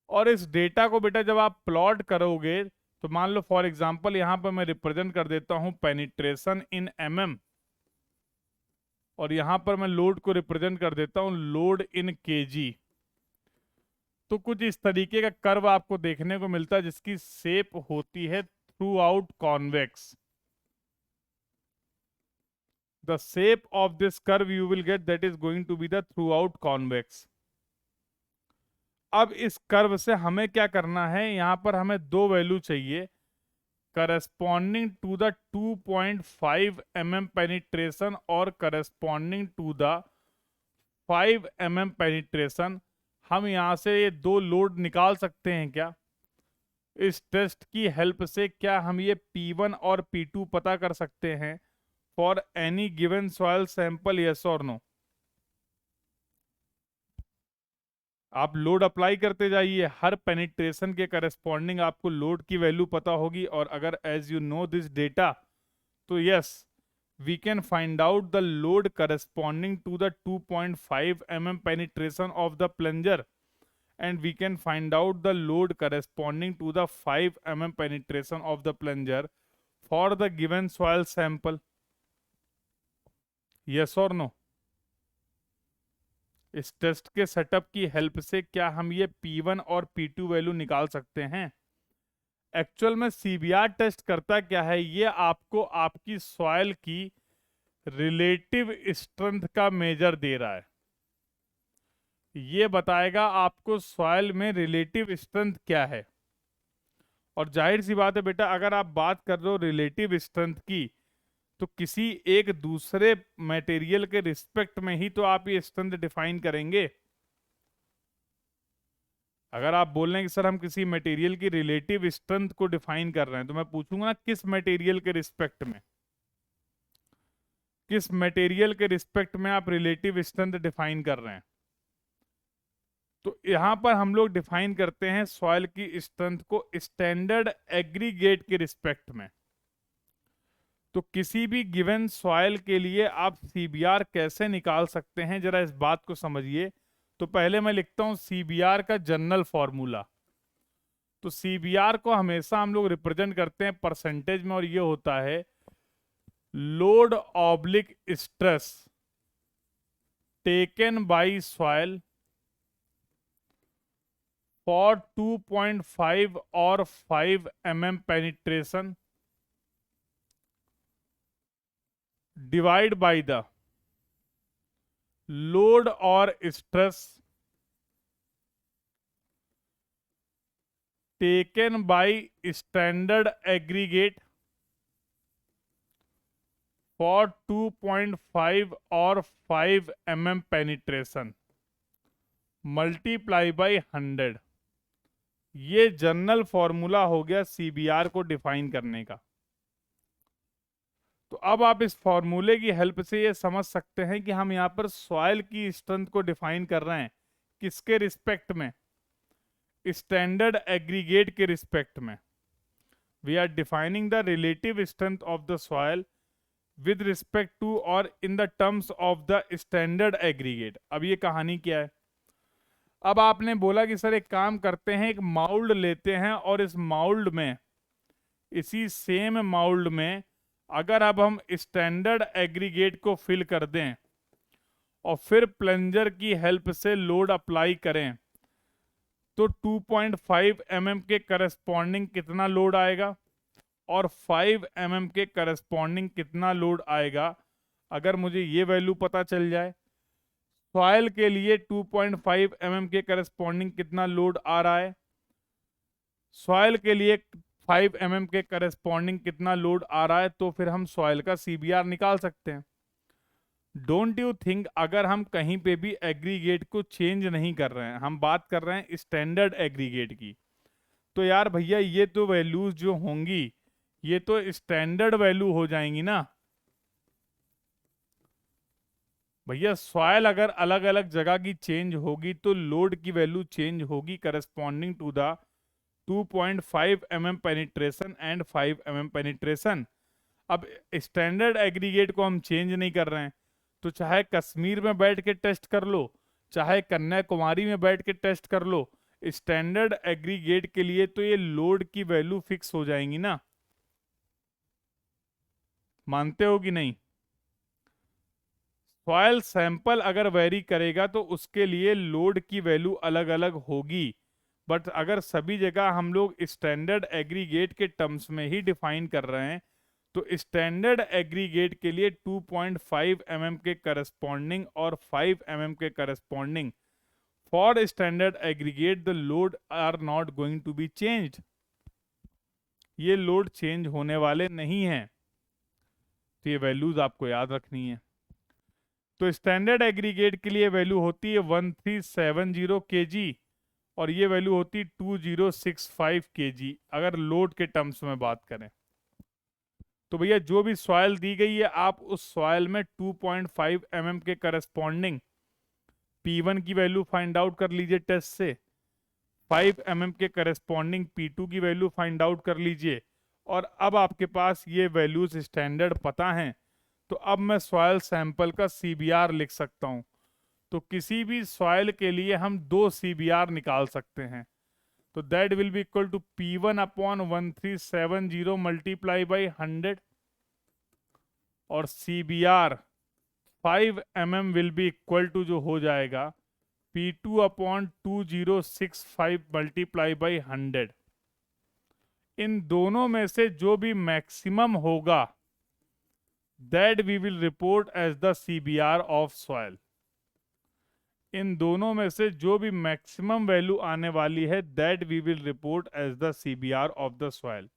और इस डेटा को बेटा जब आप प्लॉट करोगे, तो मान लो फॉर एग्जांपल यहां पर मैं रिप्रेजेंट कर देता हूं पेनिट्रेशन इन mm, और यहां पर मैं लोड को रिप्रेजेंट कर देता हूं लोड इन kg। तो कुछ इस तरीके का कर्व आपको देखने को मिलता है, जिसकी शेप होती है throughout convex. The shape of this curve you will get, that is going to be the throughout convex. अब इस कर्व से हमें क्या करना है, यहां पर हमें दो वैल्यू चाहिए, corresponding to the 2.5 mm penetration और corresponding to the 5 mm penetration. हम यहां से ये दो लोड निकाल सकते हैं क्या? इस टेस्ट की हेल्प से क्या हम ये P1 और P2 पता कर सकते हैं for any given soil sample, yes और नो? आप लोड अप्लाई करते जाइए, हर पेनिट्रेशन के करस्पॉन्डिंग आपको लोड की वैल्यू पता होगी। और अगर as you know this data, तो yes we can find out the load corresponding to the 2.5 mm penetration of the plunger, and we can find out the load corresponding to the 5 mm penetration of the plunger for the given soil sample, yes or no? इस test के setup की help से क्या हम ये P1 और P2 value निकाल सकते हैं? एक्चुअल में सीबीआर टेस्ट करता क्या है, ये आपको आपकी सॉइल की रिलेटिव स्ट्रेंथ का मेजर दे रहा है। ये बताएगा आपको सॉइल में रिलेटिव स्ट्रेंथ क्या है। और जाहिर सी बात है बेटा, अगर आप बात कर रहे हो रिलेटिव स्ट्रेंथ की, तो किसी एक दूसरे मटेरियल के रिस्पेक्ट में ही तो आप ये स्ट्रेंथ डिफाइन करेंगे। अगर आप बोल रहे हैं कि सर हम किसी मटेरियल की रिलेटिव स्ट्रेंथ को डिफाइन कर रहे हैं, तो मैं पूछूंगा ना किस मटेरियल के रिस्पेक्ट में, किस मटेरियल के रिस्पेक्ट में आप रिलेटिव स्ट्रेंथ डिफाइन कर रहे हैं? तो यहां पर हम लोग डिफाइन करते हैं सॉइल की स्ट्रेंथ को स्टैंडर्ड एग्रीगेट के रिस्पेक्ट में। तो किसी भी गिवन सॉइल के लिए आप सीबीआर कैसे निकाल सकते हैं, जरा इस बात को समझिए। तो पहले मैं लिखता हूं सीबीआर का जनरल फॉर्मूला। तो सीबीआर को हमेशा हम लोग रिप्रेजेंट करते हैं परसेंटेज में, और ये होता है load oblique stress taken by soil for 2.5 और 5 mm penetration divide by the load और stress taken by standard aggregate for 2.5 और 5 mm पेनिट्रेशन मल्टीप्लाई बाय 100। ये जनरल फॉर्मूला हो गया सीबीआर को डिफाइन करने का। तो अब आप इस फॉर्मूले की हेल्प से ये समझ सकते हैं कि हम यहाँ पर सॉइल की स्ट्रेंथ को डिफाइन कर रहे हैं किसके रिस्पेक्ट में, स्टैंडर्ड एग्रीगेट के रिस्पेक्ट में। We are defining the relative strength of the soil with respect to और in the terms of the standard aggregate. अब ये कहानी क्या है? अब आपने बोला कि सर एक काम करते हैं, एक माउल्ड लेते हैं और इस माउल्ड में, इसी सेम माउल्ड में अगर अब हम स्टैंडर्ड एग्रीगेट को फिल कर दें और फिर प्लंजर की हेल्प से लोड अप्लाई करें तो 2.5 mm के करस्पॉन्डिंग कितना लोड आएगा और 5 mm के करस्पॉन्डिंग कितना लोड आएगा। अगर मुझे ये वैल्यू पता चल जाए, सॉइल के लिए 2.5 mm के करस्पॉन्डिंग कितना लोड आ रहा है, सॉइल के लिए 5 mm के करस्पॉन्डिंग कितना लोड आ रहा है, तो फिर हम सॉइल का सीबीआर निकाल सकते हैं। डोंट यू थिंक अगर हम कहीं पे भी एग्रीगेट को चेंज नहीं कर रहे हैं, हम बात कर रहे हैं स्टैंडर्ड एग्रीगेट की, तो यार भैया ये तो वैल्यूज जो होंगी ये तो स्टैंडर्ड वैल्यू हो जाएंगी ना भैया। सॉइल अगर अलग अलग जगह की चेंज होगी तो लोड की वैल्यू चेंज होगी corresponding to the 2.5 mm penetration and 5 mm penetration. अब स्टैंडर्ड एग्रीगेट को हम चेंज नहीं कर रहे हैं, तो चाहे कश्मीर में बैठ के टेस्ट कर लो, चाहे कन्याकुमारी में बैठ के टेस्ट कर लो, स्टैंडर्ड एग्रीगेट के लिए तो ये लोड की वैल्यू फिक्स हो जाएंगी ना। मानते हो कि नहीं? सॉइल सैंपल अगर वेरी करेगा तो उसके लिए लोड की वैल्यू अलग अलग होगी, बट अगर सभी जगह हम लोग स्टैंडर्ड एग्रीगेट के टर्म्स में ही डिफाइन कर रहे हैं तो स्टैंडर्ड एग्रीगेट के लिए 2.5 mm के करस्पॉन्डिंग और 5 mm के corresponding for standard aggregate the load are not going to be changed. ये लोड चेंज होने वाले नहीं हैं, तो ये वैल्यूज आपको याद रखनी है। तो स्टैंडर्ड एग्रीगेट के लिए वैल्यू होती है 1370 kg और ये वैल्यू होती है 2065 kg अगर लोड के टर्म्स में बात करें। तो भैया जो भी सॉइल दी गई है आप उस सॉइल में 2.5 mm के करस्पॉन्डिंग P1 की वैल्यू फाइंड आउट कर लीजिए टेस्ट से, 5 mm के करस्पॉन्डिंग P2 की वैल्यू फाइंड आउट कर लीजिए, और अब आपके पास ये वैल्यूज स्टैंडर्ड पता हैं तो अब मैं सॉइल सैंपल का सीबीआर लिख सकता हूं। तो किसी भी सॉइल के लिए हम दो सीबीआर निकाल सकते हैं। तो that will be equal to P1 upon 1370 multiply by 100 और CBR 5 mm will be equal to जो हो जाएगा P2 अपॉन 2065 मल्टीप्लाई बाई 100। इन दोनों में से जो भी मैक्सिमम होगा that we will report as the CBR of soil. इन दोनों में से जो भी मैक्सिमम वैल्यू आने वाली है that we will report as the CBR of the soil.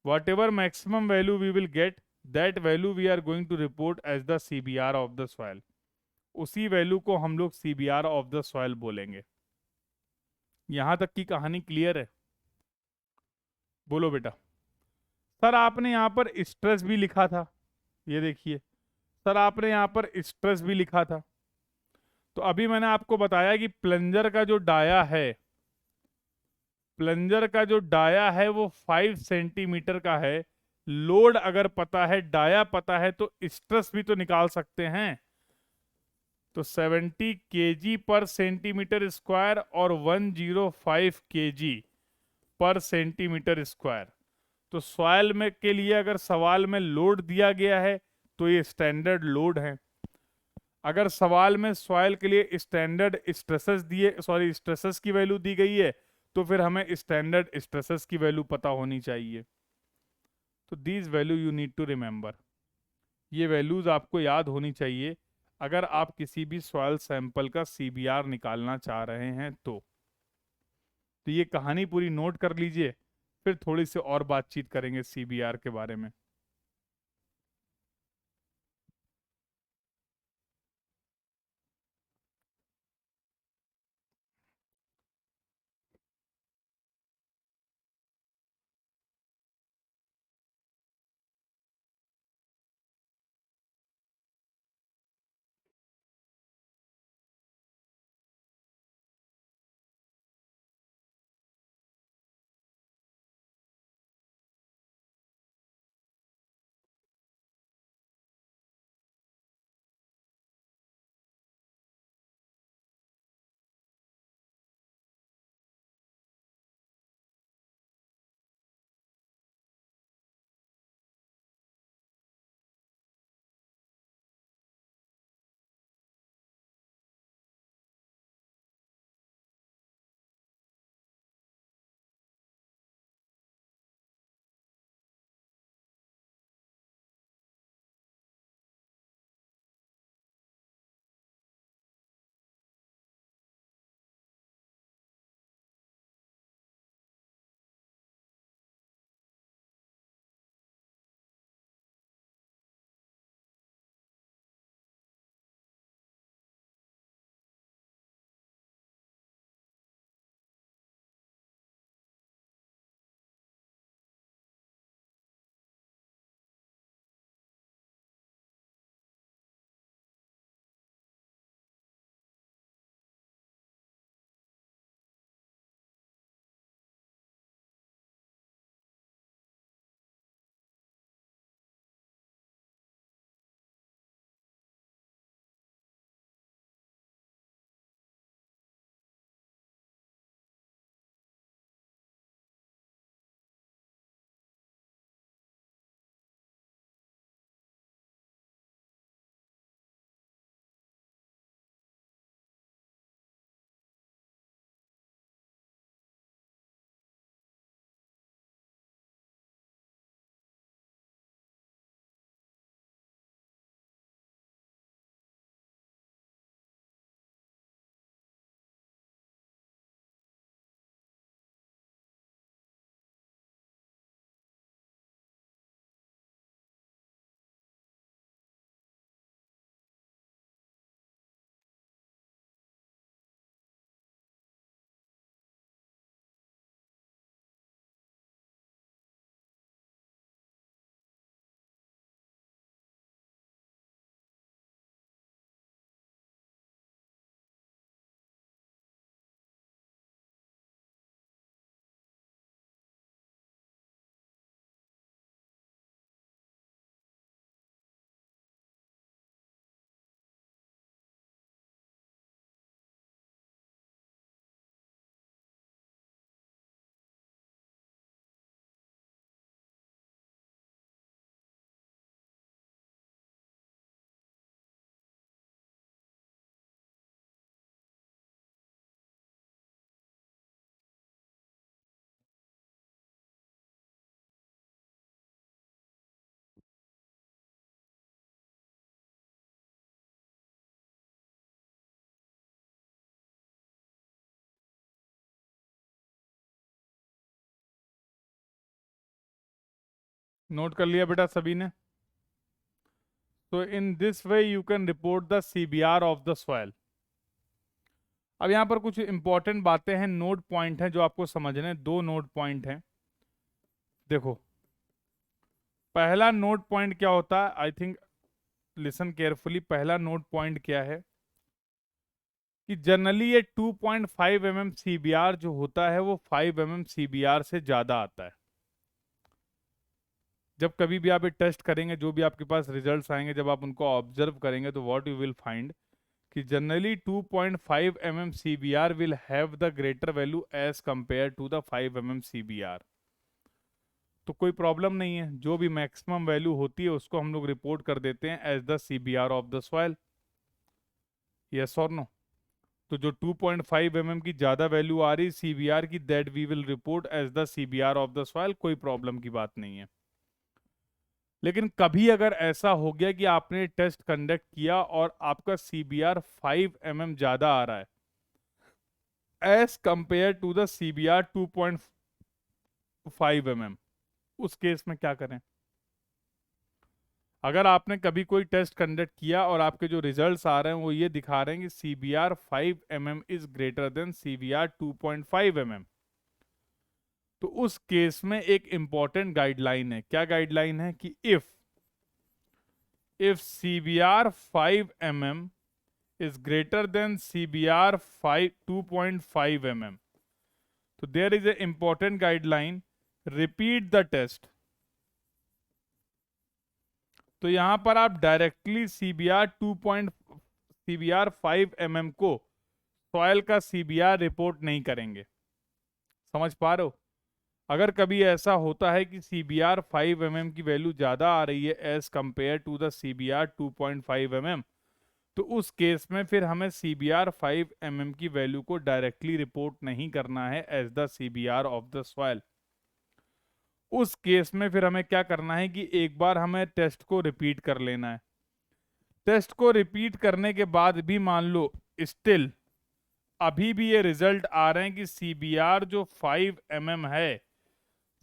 Whatever maximum value we will get, that value we are going to report as the CBR of the soil। उसी value को हम लोग CBR of the soil बोलेंगे। यहां तक की कहानी clear है? बोलो बेटा। सर आपने यहां पर स्ट्रेस भी लिखा था, ये देखिए सर आपने यहां पर स्ट्रेस भी लिखा था। तो अभी मैंने आपको बताया कि प्लंजर का जो डाया है, प्लंजर का जो डाया है वो 5 सेंटीमीटर का है। लोड अगर पता है, डाया पता है, तो स्ट्रेस भी तो निकाल सकते हैं। तो 70 kg पर सेंटीमीटर स्क्वायर और 105 kg पर सेंटीमीटर स्क्वायर। तो सॉइल में के लिए अगर सवाल में लोड दिया गया है तो ये स्टैंडर्ड लोड है। अगर सवाल में सॉइल के लिए स्टैंडर्ड स्ट्रेसेस दिए, सॉरी स्ट्रेसेस की वैल्यू दी गई है, तो फिर हमें स्टैंडर्ड स्ट्रेसेस की वैल्यू पता होनी चाहिए। तो these value you need to remember. ये वैल्यूज आपको याद होनी चाहिए अगर आप किसी भी सॉइल सैंपल का CBR निकालना चाह रहे हैं तो। तो ये कहानी पूरी नोट कर लीजिए, फिर थोड़ी सी और बातचीत करेंगे सीबीआर के बारे में। नोट कर लिया बेटा सभी ने? तो in this way you can report the CBR of the soil. अब यहाँ पर कुछ इंपॉर्टेंट बातें हैं, नोट पॉइंट हैं जो आपको समझने हैं। दो नोट पॉइंट हैं। देखो, पहला नोट पॉइंट क्या होता है, आई थिंक लिसन केयरफुली। पहला नोट पॉइंट क्या है कि जनरली ये 2.5 mm सीबीआर जो होता है वो 5 mm सीबीआर से ज्यादा आता है। जब कभी भी आप ये टेस्ट करेंगे, जो भी आपके पास रिजल्ट्स आएंगे, जब आप उनको ऑब्जर्व करेंगे, तो व्हाट यू विल फाइंड कि generally 2.5 mm CBR will have the greater value as compare to the 5 mm CBR. तो कोई प्रॉब्लम नहीं है, जो भी मैक्सिमम वैल्यू होती है उसको हम लोग रिपोर्ट कर देते हैं as the CBR of the soil. Yes और नो? तो जो 2.5 mm की ज्यादा वैल्यू आ रही सीबीआर की, that we will report as the CBR of the soil. कोई प्रॉब्लम की बात नहीं है। लेकिन कभी अगर ऐसा हो गया कि आपने टेस्ट कंडक्ट किया और आपका सीबीआर 5 mm ज्यादा आ रहा है, as compare to the CBR 2.5 mm, उस केस में क्या करें? अगर आपने कभी कोई टेस्ट कंडक्ट किया और आपके जो रिजल्ट्स आ रहे हैं वो ये दिखा रहे हैं कि CBR 5 mm is greater than CBR 2.5 mm, तो उस केस में एक इंपॉर्टेंट गाइडलाइन है। क्या गाइडलाइन है? कि if CBR 5 mm is greater than CBR 2.5 mm, so there is an important guideline, repeat the test। तो यहां पर आप डायरेक्टली CBR 5 mm को सॉइल का CBR रिपोर्ट नहीं करेंगे। समझ पा रहे हो? अगर कभी ऐसा होता है कि CBR 5 mm की वैल्यू ज्यादा आ रही है as compare to the CBR 2.5 mm, तो उस केस में फिर हमें CBR 5 mm की वैल्यू को डायरेक्टली रिपोर्ट नहीं करना है as the CBR of the soil. उस केस में फिर हमें क्या करना है कि एक बार हमें टेस्ट को रिपीट कर लेना है। टेस्ट को रिपीट करने के बाद भी मान लो स्टिल अभी भी ये रिजल्ट आ रहे हैं कि CBR जो 5 mm है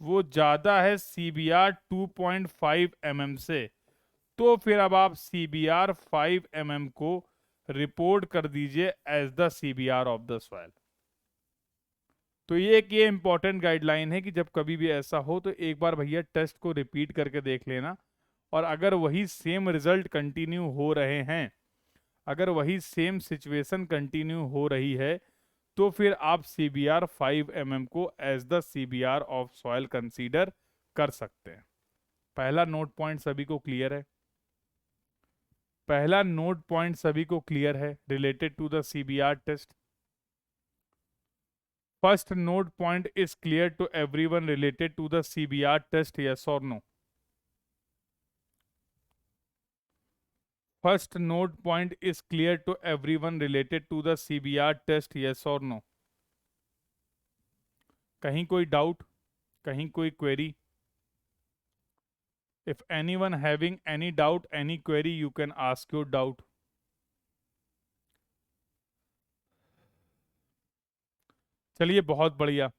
वो ज्यादा है CBR 2.5 mm से, तो फिर अब आप CBR 5 mm को रिपोर्ट कर दीजिए as the CBR of the soil. तो ये इंपॉर्टेंट गाइडलाइन है कि जब कभी भी ऐसा हो तो एक बार भैया टेस्ट को रिपीट करके देख लेना, और अगर वही सेम रिजल्ट कंटिन्यू हो रहे हैं, अगर वही सेम सिचुएशन कंटिन्यू हो रही है, तो फिर आप CBR 5 mm को as the CBR of soil consider कर सकते हैं। पहला नोट पॉइंट सभी को क्लियर है? पहला नोट पॉइंट सभी को क्लियर है related to the CBR test? First note point is clear to everyone related to the CBR test, yes or no? First note point is clear to everyone related to the CBR test, yes or no? कहीं कोई doubt, कहीं कोई query? If anyone having any doubt, any query, you can ask your doubt. चलिए बहुत बढ़िया।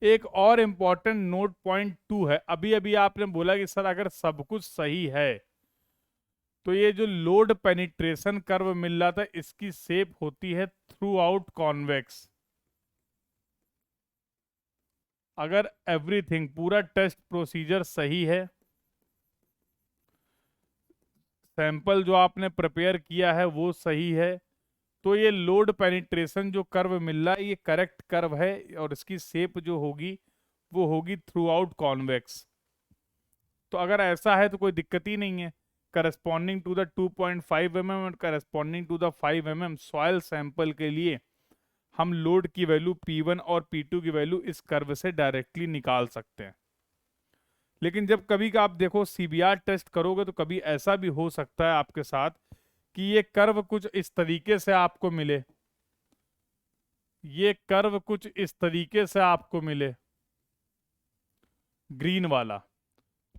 एक और important note point 2 है। अभी अभी आपने बोला कि सर अगर सब कुछ सही है तो ये जो लोड पेनिट्रेशन कर्व मिल रहा था इसकी शेप होती है थ्रू आउट कॉन्वेक्स। अगर एवरीथिंग पूरा टेस्ट प्रोसीजर सही है, सैंपल जो आपने प्रिपेयर किया है वो सही है, तो ये लोड पेनिट्रेशन जो कर्व मिल रहा है ये करेक्ट कर्व है और इसकी शेप जो होगी वो होगी थ्रू आउट कॉन्वेक्स। तो अगर ऐसा है तो कोई दिक्कत ही नहीं है। करस्पॉन्डिंग टू द 2.5 mm और corresponding to the 5 mm soil sample के लिए हम लोड की वैल्यू P1 और P2 की वैल्यू इस कर्व से डायरेक्टली निकाल सकते हैं। लेकिन जब कभी का आप देखो CBR टेस्ट करोगे तो कभी ऐसा भी हो सकता है आपके साथ कि ये कर्व कुछ इस तरीके से आपको मिले, ये कर्व कुछ इस तरीके से आपको मिले, ग्रीन वाला।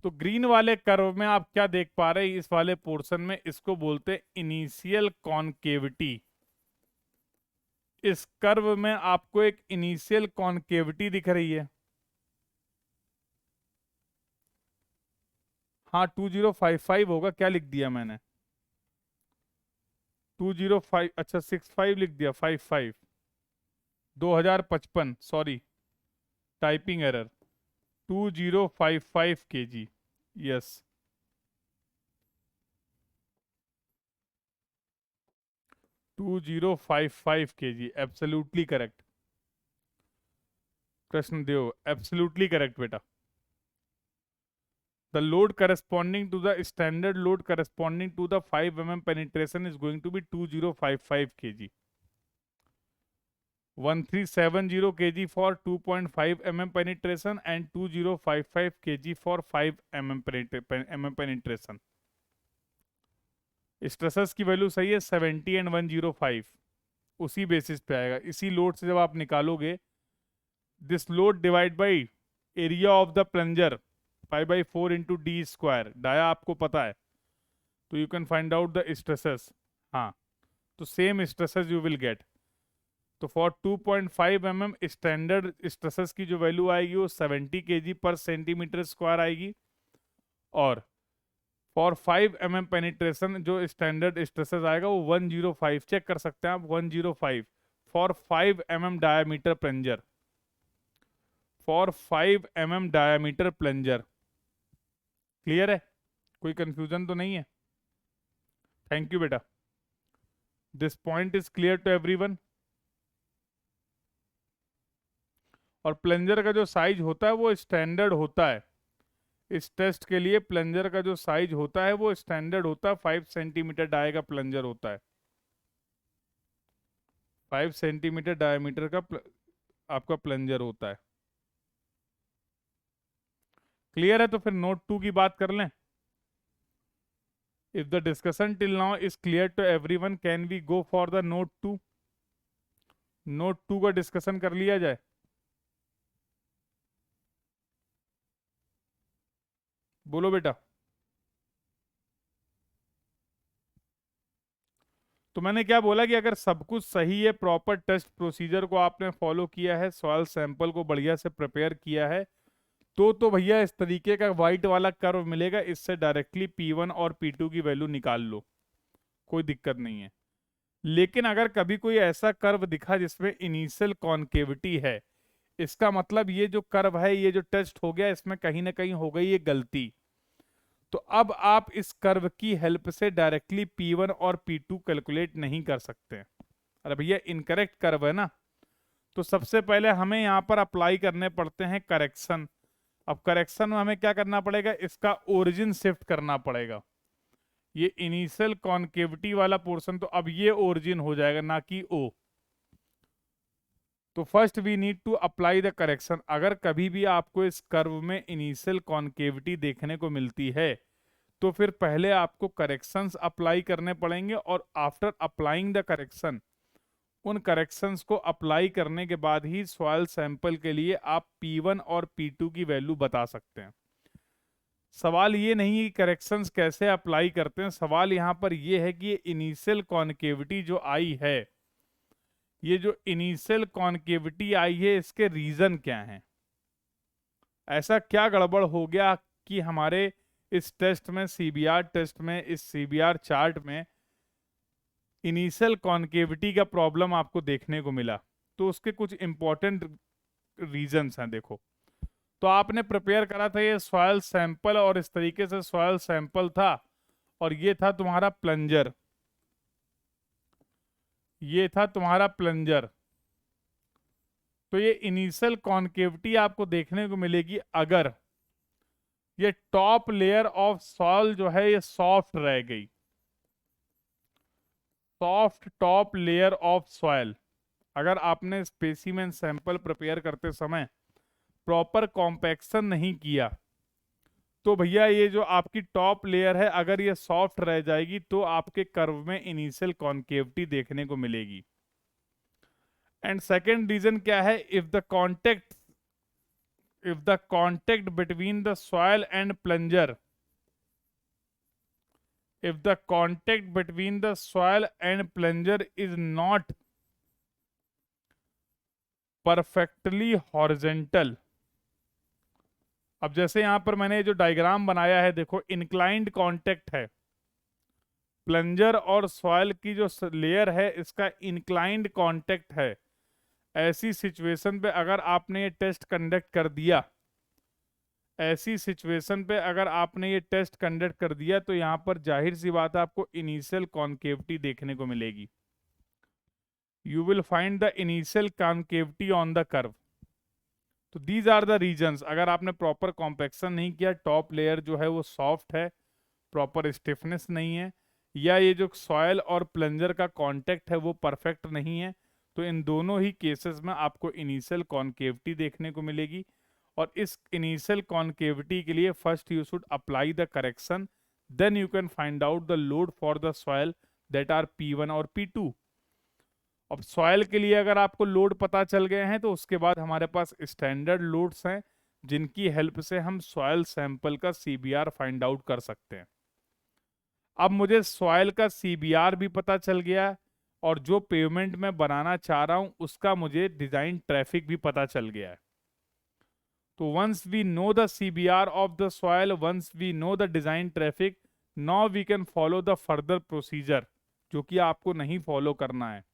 तो ग्रीन वाले कर्व में आप क्या देख पा रहे हैं? इस वाले पोर्शन में इसको बोलते हैं इनिशियल कॉनकेविटी। इस कर्व में आपको एक इनिशियल कॉनकेविटी दिख रही है। हाँ 2055 होगा, क्या लिख दिया मैंने? 205, अच्छा 65 लिख दिया, 55 2055, sorry typing error. 2055 kg, yes 2055 kg, absolutely correct Krishnadev, absolutely correct बेटा। The load corresponding to the standard load corresponding to the 5 mm penetration is going to be 2055 kg. 1370 kg for 2.5 mm penetration and 2055 kg for 5 mm penetration. Stresses की value सही है 70 and 105, उसी basis पे आएगा। इसी load से जब आप निकालोगे this load divide by area of the plunger 5/4 into D square, dia आपको पता है, तो you can find out the stresses. हाँ तो same stresses you will get. तो फॉर 2.5 mm स्टैंडर्ड स्ट्रेसेस की जो वैल्यू आएगी वो 70 kg पर सेंटीमीटर स्क्वायर आएगी, और फॉर 5 mm पेनिट्रेशन जो स्टैंडर्ड स्ट्रेसेस आएगा वो 105, चेक कर सकते हैं आप, 105 for 5 mm diameter plunger, for 5 mm diameter plunger. Clear है? कोई कंफ्यूजन तो नहीं है? थैंक यू बेटा। This point is clear to everyone. और प्लंजर का जो साइज होता है वो स्टैंडर्ड होता है, इस टेस्ट के लिए प्लंजर का जो साइज होता है वो स्टैंडर्ड होता है, 5 सेंटीमीटर डाय का प्लंजर होता है, 5 सेंटीमीटर डायमीटर का आपका प्लंजर होता है। क्लियर है? तो फिर नोट 2 की बात कर लें। If the discussion till now is clear to everyone, can we go for the note 2? Note 2 का डिस्कशन कर लिया जाए। बोलो बेटा। तो मैंने क्या बोला कि अगर सब कुछ सही है, प्रॉपर टेस्ट प्रोसीजर को आपने फॉलो किया है, सॉइल सैंपल को बढ़िया से प्रिपेयर किया है, तो भैया इस तरीके का वाइट वाला कर्व मिलेगा, इससे डायरेक्टली P1 और P2 की वैल्यू निकाल लो, कोई दिक्कत नहीं है। लेकिन अगर कभी कोई ऐसा कर्व दिखा जिसमें इनिशियल कॉन्केविटी है, इसका मतलब ये जो कर्व है, ये जो टेस्ट हो गया, इसमें कहीं ना कहीं हो गई ये गलती। तो अब आप इस कर्व की हेल्प से डायरेक्टली P1 और P2 कैलकुलेट नहीं कर सकते। अरे भैया इनकरेक्ट कर्व है ना, तो सबसे पहले हमें यहां पर अप्लाई करने पड़ते हैं करेक्शन। अब करेक्शन में हमें क्या करना पड़ेगा, इसका ओरिजिन शिफ्ट करना पड़ेगा। ये इनिशियल कॉन्केविटी वाला पोर्शन, तो अब ये ओरिजिन हो जाएगा, ना कि ओ। तो first we need to apply the correction. अगर कभी भी आपको इस कर्व में इनिशियल कॉन्केविटी देखने को मिलती है, तो फिर पहले आपको करेक्शंस अप्लाई करने पड़ेंगे, और आफ्टर अप्लाइंग द करेक्शन, उन करेक्शंस को अप्लाई करने के बाद ही सॉइल सैंपल के लिए आप P1 और P2 की वैल्यू बता सकते हैं। सवाल ये नहीं है कि करेक्शंस कैसे अप्लाई करते हैं, सवाल यहां पर ये है कि ये इनिशियल कॉन्केविटी जो आई है, ये जो इनिशियल कॉन्केविटी आई है, इसके रीजन क्या हैं? ऐसा क्या गड़बड़ हो गया कि हमारे इस टेस्ट में, सीबीआर टेस्ट में, इस सीबीआर चार्ट में इनिशियल कॉन्केविटी का प्रॉब्लम आपको देखने को मिला? तो उसके कुछ इंपॉर्टेंट रीजंस हैं, देखो। तो आपने प्रिपेयर करा था ये सॉइल सैंपल, और इस तरीके से सॉइल सैंपल था, और ये था तुम्हारा प्लंजर, ये था तुम्हारा प्लंजर। तो ये इनिशियल कॉन्केविटी आपको देखने को मिलेगी अगर ये टॉप लेयर ऑफ सॉइल जो है ये सॉफ्ट रह गई, soft top layer of soil. अगर आपने स्पेसिमेन सैंपल प्रिपेयर करते समय प्रॉपर कॉम्पैक्शन नहीं किया, तो भैया ये जो आपकी टॉप लेयर है, अगर ये सॉफ्ट रह जाएगी, तो आपके कर्व में इनिशियल कॉन्केविटी देखने को मिलेगी। एंड सेकेंड रीजन क्या है, if the contact between the soil and plunger, if the contact between the soil and plunger is not perfectly horizontal। अब जैसे यहां पर मैंने जो डायग्राम बनाया है, देखो इंक्लाइंड कांटेक्ट है, प्लंजर और सॉइल की जो लेयर है इसका इंक्लाइंड कांटेक्ट है। ऐसी सिचुएशन पे अगर आपने ये टेस्ट कंडक्ट कर दिया, ऐसी सिचुएशन पे अगर आपने ये टेस्ट कंडक्ट कर दिया, तो यहां पर जाहिर सी बात है आपको इनिशियल कॉन्केविटी देखने को मिलेगी। You will find the initial concavity on the curve. तो दीज आर द रीजंस। अगर आपने प्रॉपर कॉम्पैक्शन नहीं किया, टॉप लेयर जो है वो सॉफ्ट है, प्रॉपर स्टिफनेस नहीं है, या ये जो सॉयल और प्लंजर का कांटेक्ट है वो परफेक्ट नहीं है, तो इन दोनों ही केसेस में आपको इनिशियल कॉन्केविटी देखने को मिलेगी। और इस इनिशियल कॉन्केविटी के लिए first you should apply the correction, then you can find out the load for the soil that are P1 और P2। अब सॉयल के लिए अगर आपको लोड पता चल गए हैं, तो उसके बाद हमारे पास स्टैंडर्ड लोड्स हैं जिनकी हेल्प से हम सॉयल सैंपल का CBR फाइंड आउट कर सकते हैं। अब मुझे सॉयल का CBR भी पता चल गया और जो पेमेंट मैं बनाना चाह रहा हूं उसका मुझे डिजाइन ट्रैफिक भी पता चल गया है। तो once we know the CBR of the soil, once we know the design traffic, now we can follow the further procedure, जो कि आपको नहीं फॉलो करना है।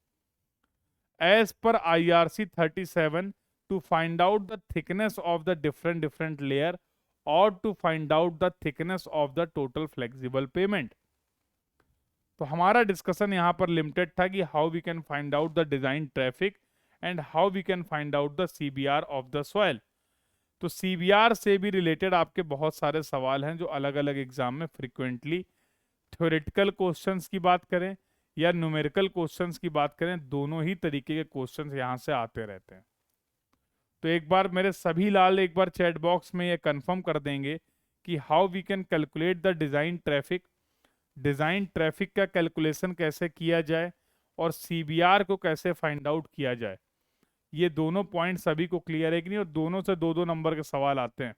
As per IRC 37, to find out the thickness of the different layer or to find out the thickness of the total flexible payment। तो हमारा discussion यहाँ पर लिमिटेड था कि how we can find out the design traffic and how we can find out the CBR of the soil. तो CBR से भी related आपके बहुत सारे सवाल हैं जो अलग अलग एग्जाम में फ्रिक्वेंटली, थ्योरेटिकल क्वेश्चंस की बात करें या न्यूमेरिकल क्वेश्चंस की बात करें, दोनों ही तरीके के क्वेश्चंस यहाँ से आते रहते हैं। तो एक बार मेरे सभी लाल एक बार चैट बॉक्स में ये कंफर्म कर देंगे कि how we can calculate the design traffic, design traffic का कैलकुलेशन कैसे किया जाए और CBR को कैसे फाइंड आउट किया जाए। ये दोनों पॉइंट सभी को क्लियर है कि नहीं, और दोनों से 2-2 नंबर के सवाल आते हैं।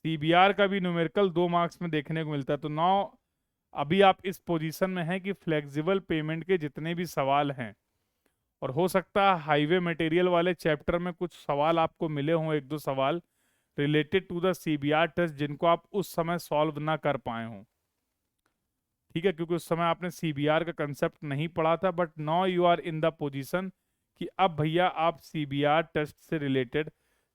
CBR का भी न्यूमेरिकल 2 मार्क्स में देखने को मिलता है। तो नाउ अभी आप इस पोजीशन में हैं कि फ्लेक्सिबल पेमेंट के जितने भी सवाल हैं, और हो सकता है हाईवे मटेरियल वाले चैप्टर में कुछ सवाल आपको मिले हों, 1-2 सवाल related to the CBR test जिनको आप उस समय सॉल्व ना कर पाए हों। ठीक है, क्योंकि उस समय आपने CBR का कंसेप्ट नहीं पढ़ा था, but now you are in the position कि अब भैया आप CBR टेस्ट से रिलेटेड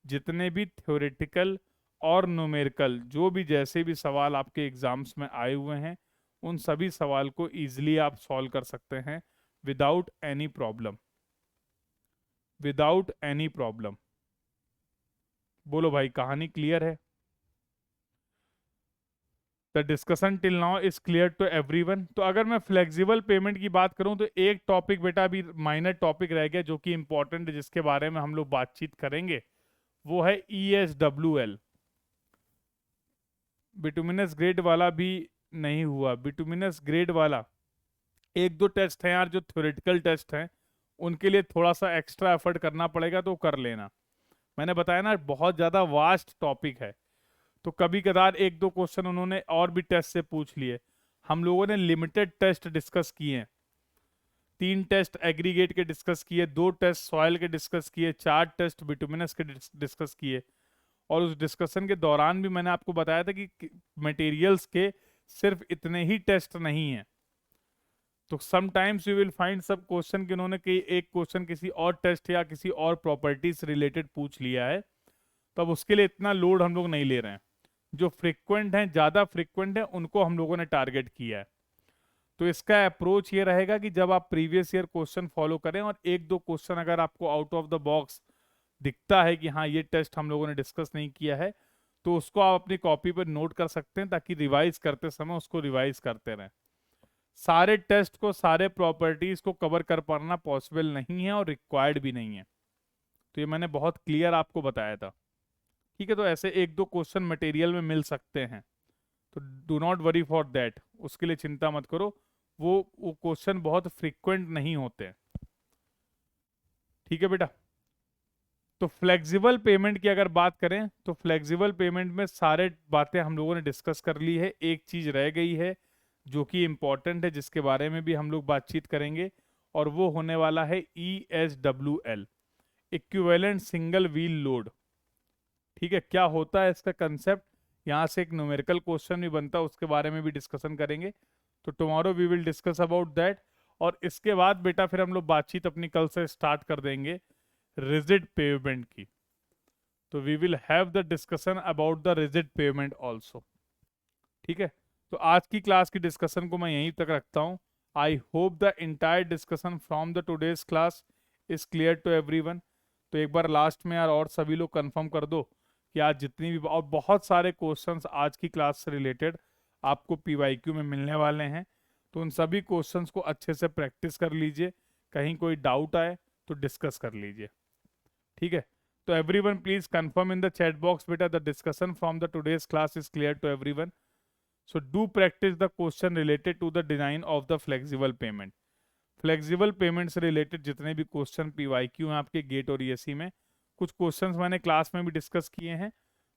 जितने भी थ्योरेटिकल और न्यूमेरिकल जो भी जैसे भी सवाल आपके एग्जाम्स में आए हुए हैं, उन सभी सवाल को इजीली आप सॉल्व कर सकते हैं without any problem, without any problem. बोलो भाई, कहानी क्लियर है? The discussion till now is clear to everyone. तो अगर मैं फ्लेक्सिबल पेमेंट की बात करूं तो एक टॉपिक बेटा अभी माइनर टॉपिक रह गया जो कि इंपॉर्टेंट है, जिसके बारे में हम लोग बातचीत करेंगे, वो है ESWL। बिटुमिनस ग्रेड वाला भी नहीं हुआ। बिटुमिनस ग्रेड वाला 1-2 टेस्ट हैं यार जो थ्योरेटिकल टेस्ट हैं, उनके लिए थोड़ा सा एक्स्ट्रा एफर्ट करना पड़ेगा, तो कर लेना। मैंने बताया ना, बहुत ज़्यादा वास्ट टॉपिक है, तो कभी कदार 1-2 क्वेश्चन उन्होंने और भी टेस्ट से पूछ लिए। हम लोगों ने लिमिटेड टेस्ट डिस्कस किए हैं, 3 टेस्ट एग्रीगेट के डिस्कस किए, 2 टेस्ट सॉइल के डिस्कस किए, 4 टेस्ट बिटुमिनस के डिस्कस किए। और उस डिस्कशन के दौरान भी मैंने आपको बताया था कि मटेरियल्स के सिर्फ इतने ही टेस्ट नहीं हैं। तो समटाइम्स यू विल फाइंड सब क्वेश्चन कि उन्होंने एक क्वेश्चन किसी और टेस्ट या किसी और प्रॉपर्टी से रिलेटेड पूछ लिया है, तो अब उसके लिए इतना लोड हम लोग नहीं ले रहे हैं। जो फ्रिक्वेंट हैं, ज़्यादा फ्रिक्वेंट हैं, उनको हम लोगों ने टारगेट किया है। तो इसका अप्रोच ये रहेगा कि जब आप प्रीवियस ईयर क्वेश्चन फॉलो करें और 1-2 क्वेश्चन अगर आपको आउट ऑफ द बॉक्स दिखता है कि हाँ ये टेस्ट हम लोगों ने डिस्कस नहीं किया है, तो उसको आप अपनी कॉपी पर नोट कर सकते हैं, ताकि रिवाइज करते समय उसको रिवाइज करते रहें। सारे टेस्ट को, सारे प्रॉपर्टीज को कवर कर पाना पॉसिबल नहीं है और रिक्वायर्ड भी नहीं है। तो ये मैंने बहुत क्लियर आपको बताया था। ठीक है, तो ऐसे 1-2 क्वेश्चन मटेरियल में मिल सकते हैं, तो do not worry for that, उसके लिए चिंता मत करो। वो क्वेश्चन बहुत फ्रिक्वेंट नहीं होते हैं। ठीक है बेटा। तो फ्लेक्सिबल पेमेंट की अगर बात करें तो फ्लेक्सिबल पेमेंट में सारे बातें हम लोगों ने डिस्कस कर ली है। एक चीज रह गई है जो कि इंपॉर्टेंट है, जिसके बारे में भी हम लोग बातचीत करेंगे, और वो होने वाला है ESWL, equivalent single wheel load. ठीक है, क्या होता है इसका कंसेप्ट, यहाँ से एक न्यूमेरिकल क्वेश्चन भी बनता है, उसके बारे में भी डिस्कशन करेंगे। तो tomorrow we will discuss about that. और इसके बाद बेटा फिर हम लोग बातचीत अपनी कल से स्टार्ट कर देंगे रिजिड पेमेंट की। तो we will have the discussion about the rigid payment also. ठीक है, तो आज की क्लास की डिस्कशन को मैं यहीं तक रखता हूँ। I hope the entire discussion from the today's class is clear to everyone. तो एक बार लास्ट में यार और सभी लोग कंफर्म कर दो कि आज जितनी भी, और बहुत सारे क्वेश्चंस आज की क्लास से रिलेटेड आपको PYQ में मिलने वाले हैं, तो उन सभी क्वेश्चंस को अच्छे से प्रैक्टिस कर लीजिए। कहीं कोई डाउट आए तो डिस्कस कर लीजिए। ठीक है, तो everyone please confirm in the chat box बेटा the discussion from the today's class is clear to everyone. So do practice the question related to the design of the flexible payment. Flexible payment से रिलेटेड जितने भी question PYQ हैं आपके gate और ESE में, कुछ क्वेश्चंस मैंने क्लास में भी डिस्कस किए हैं,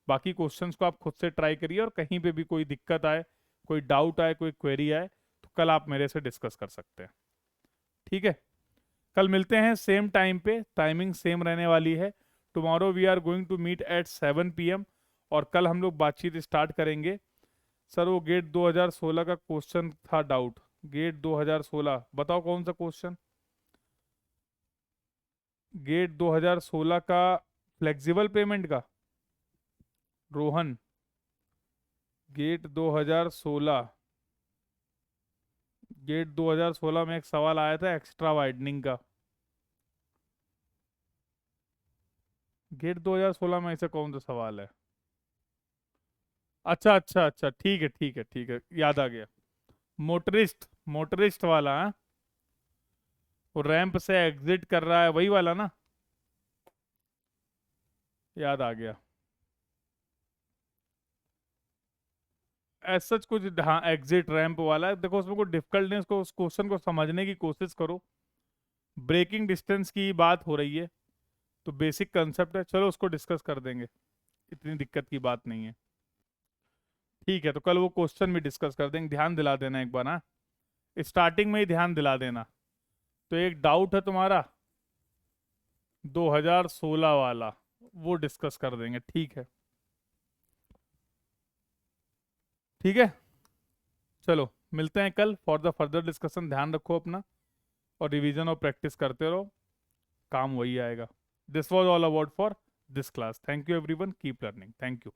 बाकी क्वेश्चंस को आप खुद से ट्राई करिए, और कहीं पे भी कोई दिक्कत आए, कोई डाउट आए, कोई क्वेरी आए, तो कल आप मेरे से डिस्कस कर सकते हैं। ठीक है, कल मिलते हैं सेम टाइम पे, टाइमिंग सेम रहने वाली है। Tomorrow we are going to meet at 7 PM, और कल हम लोग बातचीत स्टार्ट करेंगे। सर वो गेट 2016 का क्वेश्चन था डाउट, गेट 2016 बताओ कौन सा क्वेश्चन? गेट 2016 का फ्लेक्सिबल पेमेंट का, रोहन, गेट 2016, गेट 2016 में एक सवाल आया था एक्स्ट्रा वाइडनिंग का। गेट 2016 में ऐसा कौन सा सवाल है? अच्छा अच्छा अच्छा, ठीक है ठीक है ठीक है, याद आ गया। मोटरिस्ट, मोटरिस्ट वाला, हाँ? वो रैंप से एग्जिट कर रहा है, वही वाला ना? याद आ गया। ऐसा कुछ, हाँ, एग्जिट रैंप वाला है। देखो उसमें कोई डिफिकल्ट नहीं, उसको, उस क्वेश्चन को समझने की कोशिश करो। ब्रेकिंग डिस्टेंस की बात हो रही है, तो बेसिक कंसेप्ट है, चलो उसको डिस्कस कर देंगे, इतनी दिक्कत की बात नहीं है। ठीक है, तो कल वो क्वेश्चन भी डिस्कस कर देंगे, ध्यान दिला देना एक बार, ना स्टार्टिंग में ही ध्यान दिला देना। तो एक डाउट है तुम्हारा 2016 वाला, वो डिस्कस कर देंगे, ठीक है? ठीक है, चलो मिलते हैं कल फॉर द फर्दर डिस्कशन। ध्यान रखो अपना, और रिवीजन और प्रैक्टिस करते रहो, काम वही आएगा। This was all about for this class. Thank you everyone, keep learning, thank you.